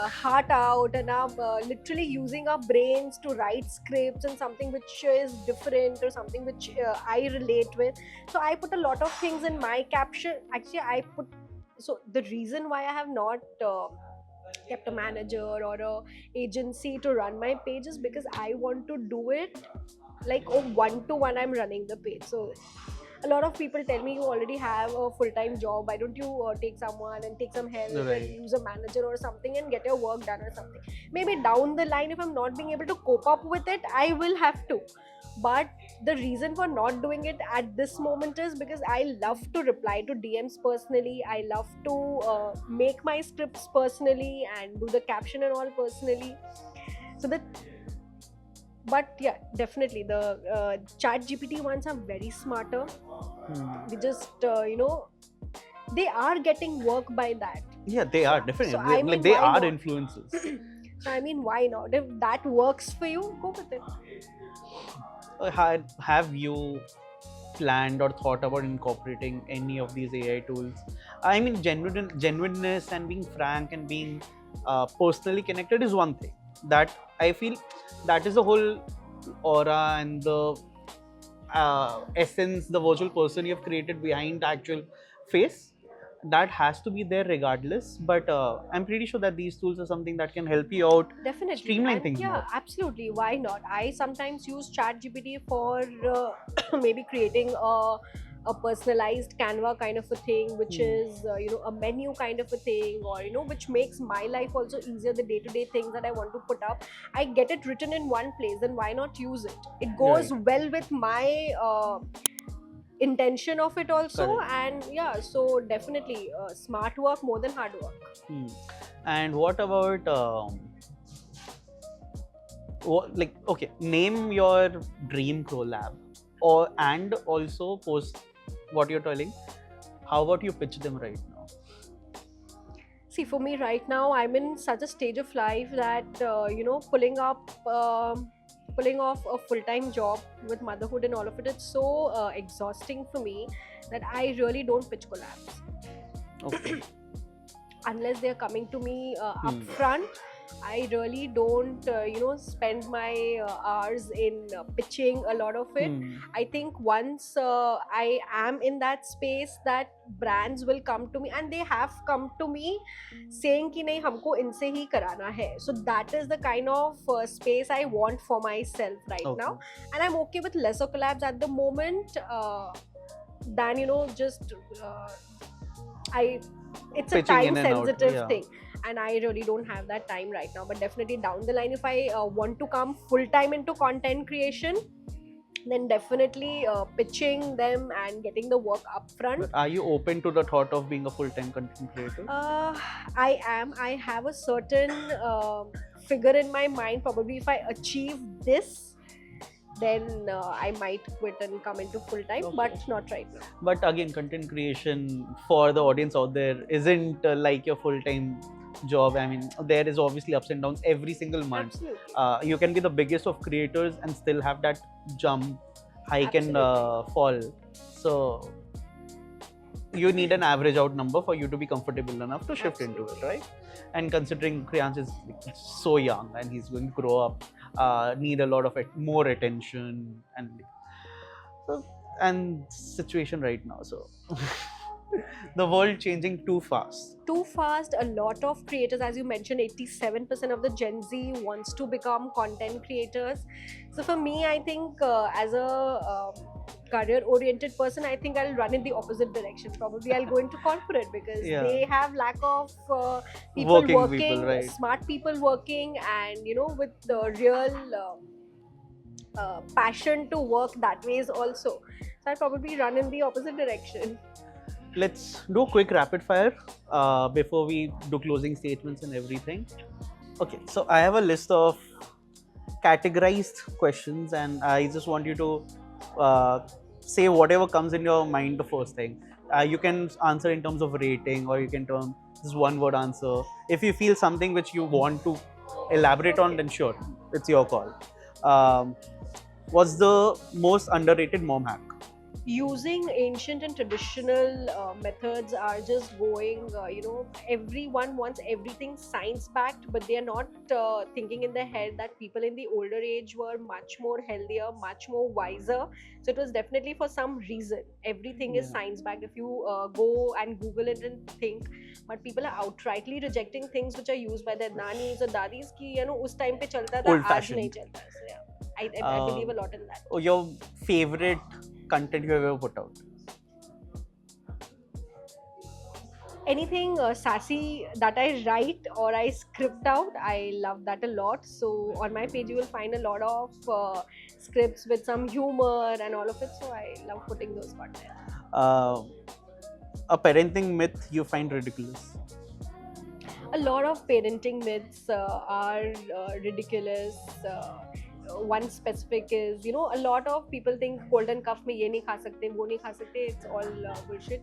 heart out, and are literally using our brains to write scripts, and something which is different, or something which I relate with. So I put a lot of things in my caption. Actually, so the reason why I have not kept a manager or a agency to run my page is because I want to do it like 1-to-1. I'm running the page. So a lot of people tell me, you already have a full-time job, why don't you take someone and take some help and use a manager or something and get your work done or something. Maybe down the line, if I'm not being able to cope up with it, I will have to. But the reason for not doing it at this moment is because I love to reply to DMs personally. I love to make my scripts personally and do the caption and all personally. So but yeah, definitely the ChatGPT ones are very smarter. They just they are getting work by that.
Yeah, they are definitely.
So, I mean,
they
why
are
not?
influencers.
So I mean, why not? If that works for you, go with it.
Have you planned or thought about incorporating any of these AI tools? I mean, genuineness and being frank and being personally connected is one thing. That I feel that is the whole aura and the essence, the virtual person you have created behind the actual face. That has to be there regardless. But I'm pretty sure that these tools are something that can help you out.
Definitely.
Streamline
And
things
yeah,
more.
absolutely. Why not? I sometimes use ChatGPT for maybe creating a a personalized Canva kind of a thing, which is a menu kind of a thing, or which makes my life also easier, the day-to-day things that I want to put up, I get it written in one place, then why not use it? It goes
Right.
well with my intention of it also.
Correct.
And yeah, so definitely smart work more than hard work.
Hmm. And what about like, okay, name your dream collab, or and also post what you're telling. How about you pitch them right now?
See, for me right now, I'm in such a stage of life that pulling off a full-time job with motherhood and all of it, it's so exhausting for me that I really don't pitch collabs
Okay.
unless they're coming to me
Hmm.
upfront. I really don't spend my hours in pitching a lot of it.
Hmm.
I think once I am in that space, that brands will come to me, and they have come to me saying कि नहीं हमको इनसे ही कराना है. So that is the kind of space I want for myself right
Okay.
now, and I'm okay with lesser collabs at the moment than just it's a
Pitching in
time
and out,
sensitive
yeah.
thing, and I really don't have that time right now. But definitely down the line, if I want to come full time into content creation, then definitely pitching them and getting the work upfront.
But are you open to the thought of being a full-time content creator?
I am. I have a certain figure in my mind. Probably if I achieve this, then I might quit and come into full time,
Okay.
but not right now.
But again, content creation for the audience out there isn't like your full-time job. I mean, there is obviously ups and downs every single month.
Absolutely.
You can be the biggest of creators and still have that jump, hike and
Absolutely.
fall. So you need an average out number for you to be comfortable enough to shift into it,
Absolutely.
right? And considering Kriyansh is like, so young and he's going to grow up, need a lot of more attention and situation right now. So the world changing too fast.
Too fast. A lot of creators, as you mentioned, 87% of the Gen Z wants to become content creators. So for me, I think as a career oriented person, I think I'll run in the opposite direction. Probably I'll go into corporate because
Yeah.
they have lack of people
Working
working,
people, right.
smart people working, and with the real passion to work that ways also. So I'll probably run in the opposite direction.
Let's do a quick rapid fire before we do closing statements and everything. Okay, so I have a list of categorized questions, and I just want you to say whatever comes in your mind the first thing. You can answer in terms of rating, or you can term just one word answer. If you feel something which you want to elaborate on, then sure, it's your call. What's the most underrated mom hack?
Using ancient and traditional methods are just going, everyone wants everything science backed, but they are not thinking in their head that people in the older age were much more healthier, much more wiser. So it was definitely for some reason. Everything is
Yeah.
science backed. If you go and Google it and think, but people are outrightly rejecting things which are used by their nannies or dadis ki, us time pe chalta tha,
Old
aaj
fashioned.
nahi chalta. So yeah, I believe a lot in that.
Or your favorite content you have ever put out?
Anything sassy that I write or I script out, I love that a lot. So on my page you will find a lot of scripts with some humor and all of it. So I love putting those content.
A parenting myth you find ridiculous?
A lot of parenting myths are ridiculous. One specific is, a lot of people think cold and cough mein ye nahi kha sakte, wo nahi kha sakte. It's all bullshit.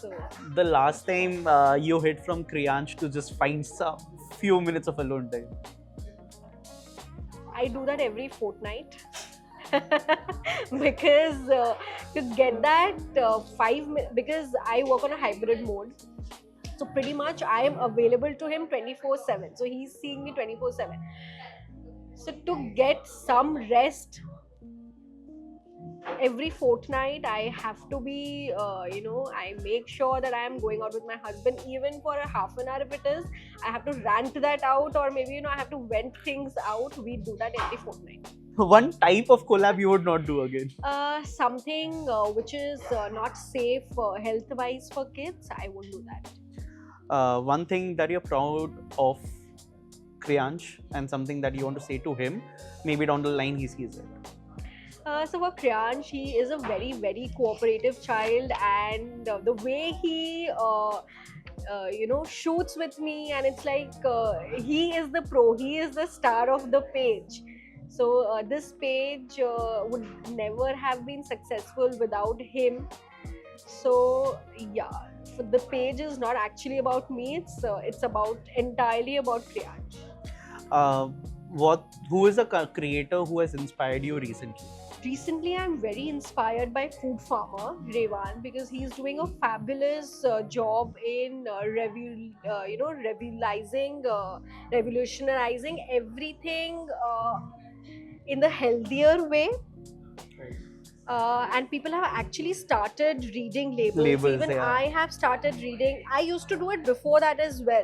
So
The last time you hid from Kriyansh to just find some few minutes of alone time?
I do that every fortnight. Because to get that 5 minutes, because I work on a hybrid mode, so pretty much I am available to him 24/7. So he's seeing me 24/7. So to get some rest every fortnight, I have to be, I make sure that I am going out with my husband, even for a half an hour if it is. I have to rant that out, or maybe, I have to vent things out. We do that every fortnight.
one type of collab you would not do again?
Something which is not safe health-wise for kids, I won't do that.
One thing that you're proud of Kriyansh and something that you want to say to him, maybe down the line he sees it.
So for Kriyansh, he is a very, very cooperative child, and the way he, shoots with me, and it's like he is the pro, he is the star of the page. So this page would never have been successful without him. So yeah, so the page is not actually about me. It's about entirely about Kriyansh.
Who is a creator who has inspired you recently?
Recently, I'm very inspired by Food Farmer Revan because he's doing a fabulous job in revolutionizing everything in the healthier way. And people have actually started reading labels. Even
yeah.
I have started reading. I used to do it before that as well,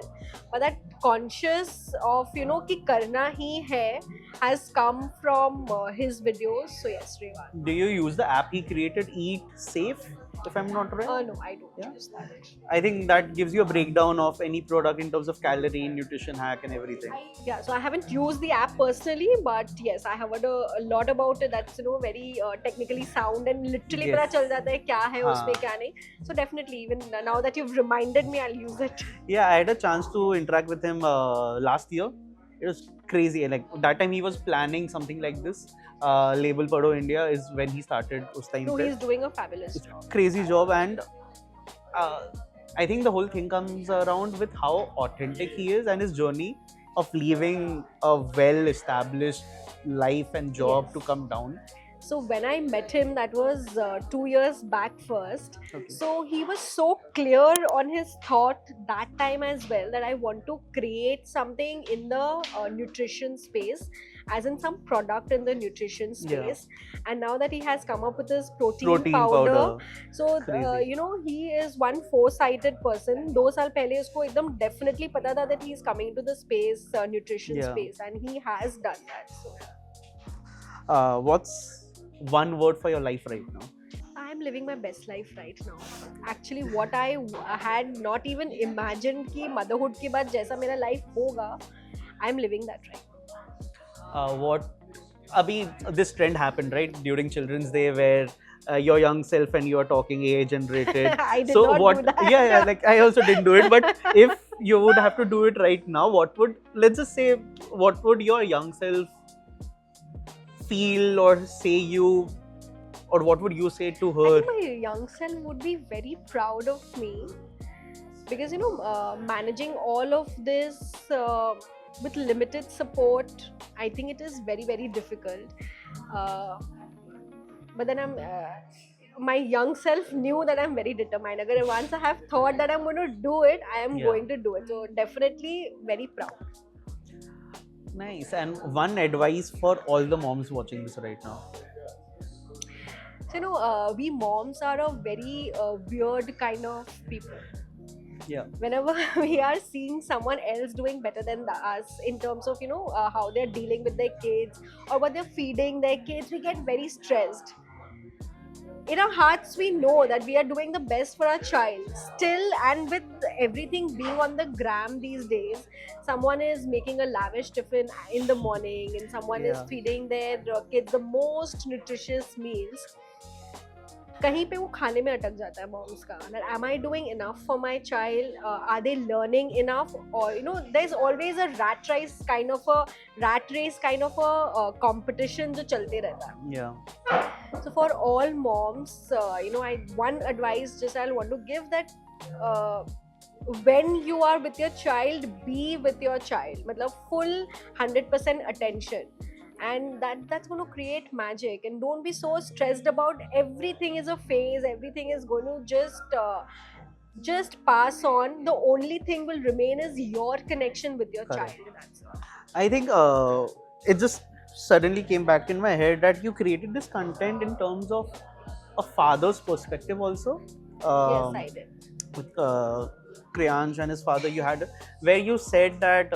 but that conscious of ki karna hi hai has come from his videos. So yes, Revan.
Do you use the app he created, Eat Safe, if I'm not wrong?
No, I don't use that.
I think that gives you a breakdown of any product in terms of calorie, nutrition hack and everything.
Yeah, so I haven't used the app personally, but yes, I have heard a lot about it. That's very technically sound and literally
Yes.
पता चल जाता है क्या है
हाँ.
उसमें क्या नहीं. So definitely, even now that you've reminded me, I'll use it.
Yeah, I had a chance to interact with him last year. It was crazy. Like that time he was planning something like this. Label Pado India is when he started. Us time
No,
pe.
he's doing a fabulous job.
Crazy job, and I think the whole thing comes around with how authentic he is and his journey of leaving a well-established life and job
Yes.
to come down.
So when I met him, that was 2 years back first.
Okay.
So he was so clear on his thought that time as well that I want to create something in the nutrition space, as in some product in the nutrition space. And now that he has come up with his protein powder. So
Crazy.
he is one foresighted person. 2 साल पहले उसको एकदम definitely पता था that he is coming to the space nutrition
Yeah.
space, and he has done that. So
What's one word for your life right now?
I'm living my best life right now. Actually, what I had not even imagined कि motherhood के बाद जैसा मेरा life होगा, I'm living that right now.
Abhi, this trend happened right during Children's Day where your young self and you are talking AI generated.
I did
So
not
what?
do that.
Yeah, like I also didn't do it. But if you would have to do it right now, let's just say, what would your young self feel or say you, or what would you say to
I
her?
think my young self would be very proud of me because managing all of this with limited support, I think it is very, very difficult. But then my young self knew that I'm very determined. Agar once I have thought that I'm going to do it, I am
Yeah.
going to do it. So definitely very proud.
Nice. And one advice for all the moms watching this right now.
So we moms are a very weird kind of people.
Yeah.
Whenever we are seeing someone else doing better than us in terms of how they're dealing with their kids or what they're feeding their kids, we get very stressed. In our hearts we know that we are doing the best for our child still, and with everything being on the gram these days, someone is making a lavish tiffin in the morning and someone is
Yeah.
feeding their kids the most nutritious meals. कहीं पे वो खाने में अटक जाता है moms का. That am I doing enough for my child? Are they learning enough? Or there's always a rat race kind of a competition जो चलते रहता है.
Yeah.
So for all moms, one advice just I'll want to give that when you are with your child, be with your child. मतलब full 100% attention. And that's going to create magic. And don't be so stressed about everything is a phase, everything is going to just pass on. The only thing will remain is your connection with your
Correct.
child. That's all.
I think it just suddenly came back in my head that you created this content in terms of a father's perspective also.
Yes, I did.
With Kriyansh and his father, you had where you said that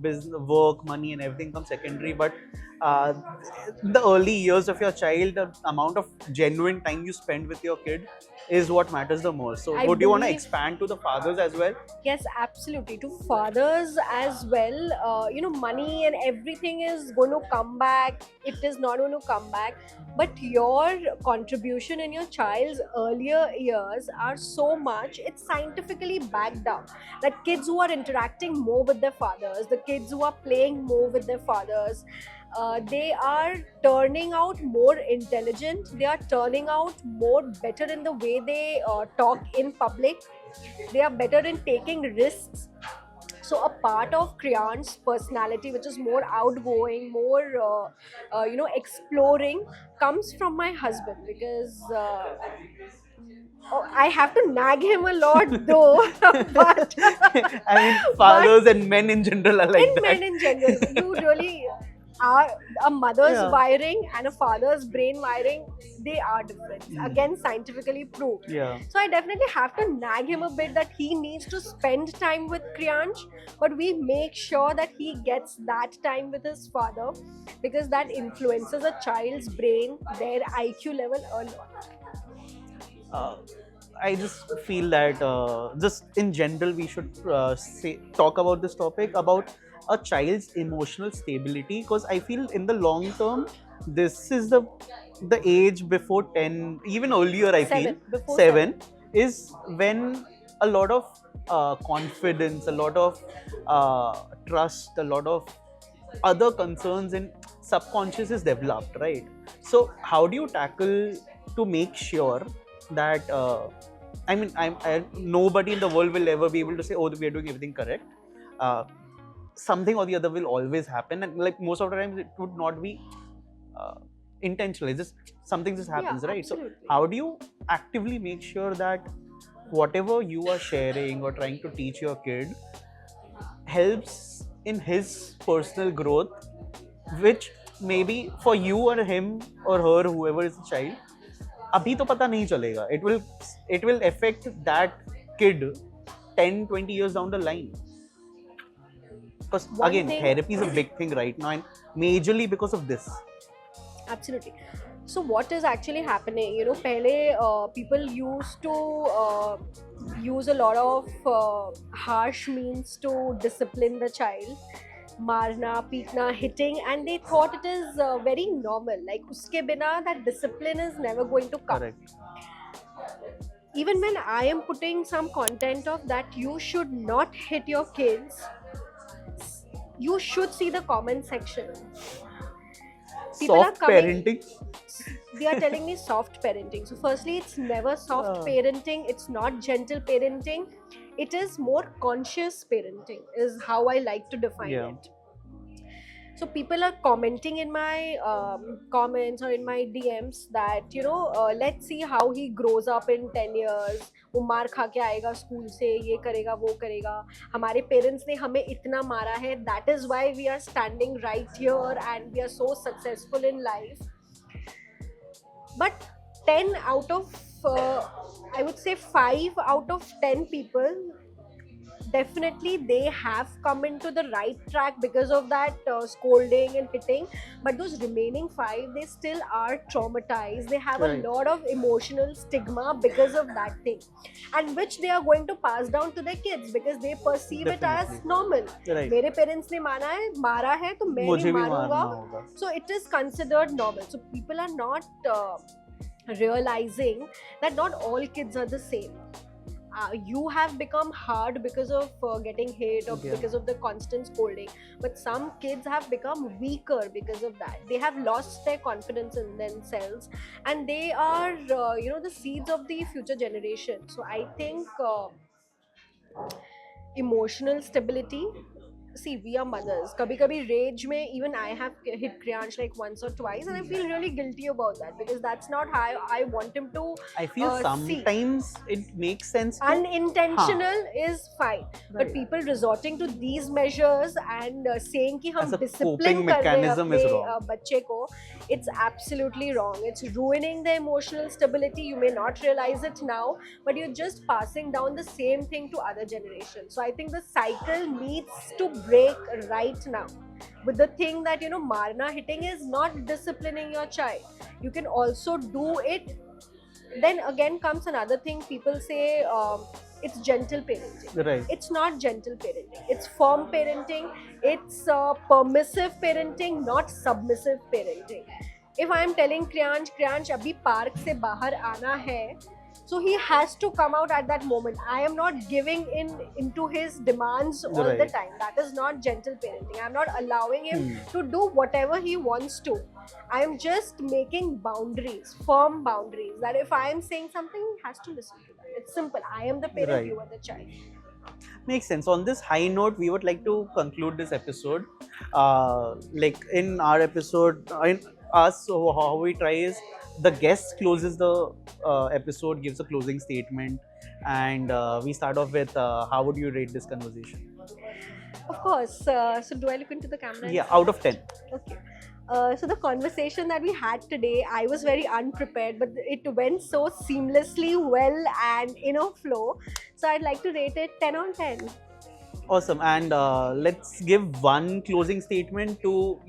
business, work, money, and everything comes secondary, but uh, the early years of your child, the amount of genuine time you spend with your kid is what matters the most. So,
I
would you want to
believe
expand to the fathers as well?
yes, absolutely. To fathers as well, money and everything is going to come back. It is not going to come back. But your contribution in your child's earlier years are so much, it's scientifically backed up. That kids who are interacting more with their fathers, the kids who are playing more with their fathers, they are turning out more intelligent, they are turning out more better in the way they talk in public, they are better in taking risks. So a part of Kriyan's personality, which is more outgoing, more exploring, comes from my husband because I have to nag him a lot though. But
I mean,
but
fathers and men in general are like
in
that.
men in general, you really are a mother's
Yeah.
wiring and a father's brain wiring, they are different. Again, scientifically proved.
Yeah.
So I definitely have to nag him a bit that he needs to spend time with Kriyansh, but we make sure that he gets that time with his father because that influences a child's brain, their IQ level a lot.
uh, I just feel that just in general we should talk about this topic about a child's emotional stability, because I feel in the long term this is the age before 10, even earlier I feel
Before
7 is when a lot of confidence, a lot of trust, a lot of other concerns in subconscious is developed, right? So how do you tackle to make sure that I mean, nobody in the world will ever be able to say, "Oh, we are doing everything correct." Something or the other will always happen, and like most of the times, it would not be uh, intentional. It's just something just happens, right?
absolutely.
So, how do you actively make sure that whatever you are sharing or trying to teach your kid helps in his personal growth, which maybe for you or him or her, whoever is the child, अभी तो पता नहीं चलेगा. It will affect that kid 10-20 years down the line. Because
One
again,
thing-
therapy is a big thing right now, and majorly because of this.
Absolutely. So what is actually happening? Pehle people used to use a lot of harsh means to discipline the child, marna, peetna, hitting, and they thought it is very normal. Like uske bina that discipline is never going to come.
Correct.
Even when I am putting some content of that you should not hit your kids, you should see the comment section. People are
Soft
coming-
parenting.
They are telling me soft parenting. So firstly, it's never soft
Oh.
parenting, it's not gentle parenting, it is more conscious parenting is how I like to define
Yeah.
it. So people are commenting in my comments or in my DMs that let's see how he grows up in 10 years. वो मार खा के आएगा school से, ये करेगा वो करेगा, हमारे पेरेंट्स ने हमें इतना मारा है, that is why we are standing right here and we are so successful in life. But 10 out of I would say 5 out of 10 people, definitely they have come into the right track because of that scolding and hitting, but those remaining 5, they still are traumatized, they have
Right.
a lot of emotional stigma because of that thing, and which they are going to pass down to their kids because they perceive it as
Definitely.
normal.
Right.
मेरे parents ने मारा है तो मैं
मुझे
भी
भी
मारूंगा.
मारना होगा.
So it is considered normal. So people are not realizing that not all kids are the same. You have become hard because of getting hit or
Yeah.
because of the constant scolding, but some kids have become weaker because of that. They have lost their confidence in themselves, and they are the seeds of the future generation. So I think emotional stability, see, we are mothers. Kabhi kabhi rage mein, even I have hit Kriyansh like once or twice, and I feel really guilty about that because that's not how I want him to
I feel
see.
sometimes it makes sense to.
Unintentional is fine, but
Right.
people resorting to these measures and saying कि
As
हम
a
discipline
coping
कर रहे हैं
mechanism is
अपने
wrong.
बच्चे को, it's absolutely wrong. It's ruining the emotional stability. You may not realize it now, but you're just passing down the same thing to other generations. So I think the cycle needs to break right now. With the thing that, you know, marna hitting is not disciplining your child. You can also do it. Then again comes another thing. People say it's gentle parenting.
Right.
It's not gentle parenting. It's firm parenting. It's permissive parenting, not submissive parenting. If I am telling Kriyansh, abhi park se bahar aana hai, so he has to come out at that moment. I am not giving into his demands all the
Right.
time. That is not gentle parenting. I am not allowing him
Hmm.
to do whatever he wants to. I am just making boundaries, firm boundaries. That if I am saying something, he has to listen to that. It's simple. I am the parent,
Right.
you are the child.
Makes sense. On this high note, we would like to conclude this episode. Like in our episode, in us, so how we try is the guest closes the episode, gives a closing statement, and we start off with how would you rate this conversation?
Of course. So do I look into the camera? and
Yeah,
say?
out of 10.
Okay. So the conversation that we had today, I was very unprepared, but it went so seamlessly well and in a flow. So I'd like to rate it 10 on 10.
Awesome. And let's give one closing statement to,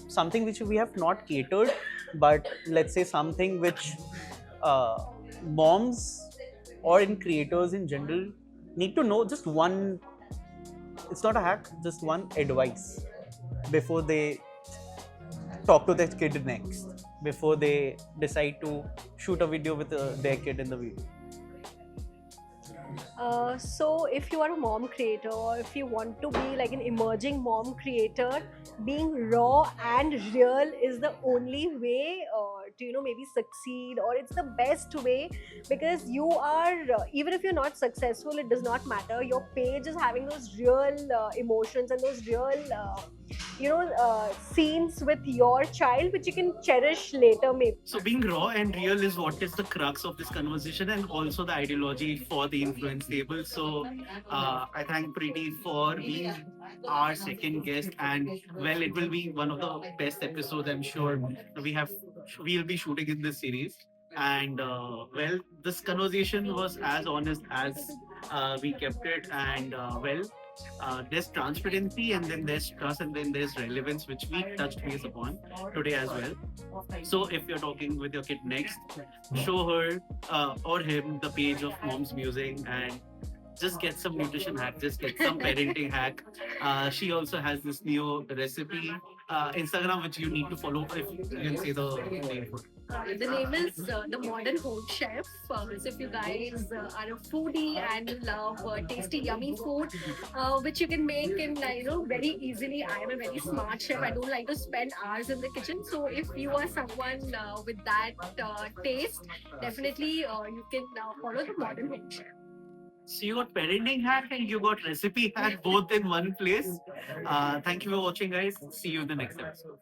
something which we have not catered, but let's say something which moms or in creators in general need to know. Just one, it's not a hack, just one advice before they talk to their kid next, before they decide to shoot a video with their kid in the video.
So if you are a mom creator, or if you want to be like an emerging mom creator, being raw and real is the only way to, you know, maybe succeed, or it's the best way, because you are even if you're not successful, it does not matter. Your page is having those real emotions and those real scenes with your child which you can cherish later maybe.
So being raw and real is what is the crux of this conversation, and also the ideology for the influence table. So I thank Preeti for being our second guest, and well, it will be one of the best episodes, I'm sure. We'll be shooting in this series. And well, this conversation was as honest as we kept it, and there's transparency, and then there's trust, and then there's relevance, which we touched base upon today as well. So if you're talking with your kid next, show her or him the page of Mom's Musing, and just get some nutrition hack, just get some parenting hack. She also has this new recipe Instagram, which you need to follow, if you can say the name. The name is The Modern Home Chef. So if you guys are a foodie and you love tasty, yummy food, which you can make in very easily. I am a very smart chef. I don't like to spend hours in the kitchen. So if you are someone with that taste, definitely you can follow The Modern Home Chef. So you got parenting hack and you got recipe hack both in one place. Thank you for watching, guys. See you in the next episode.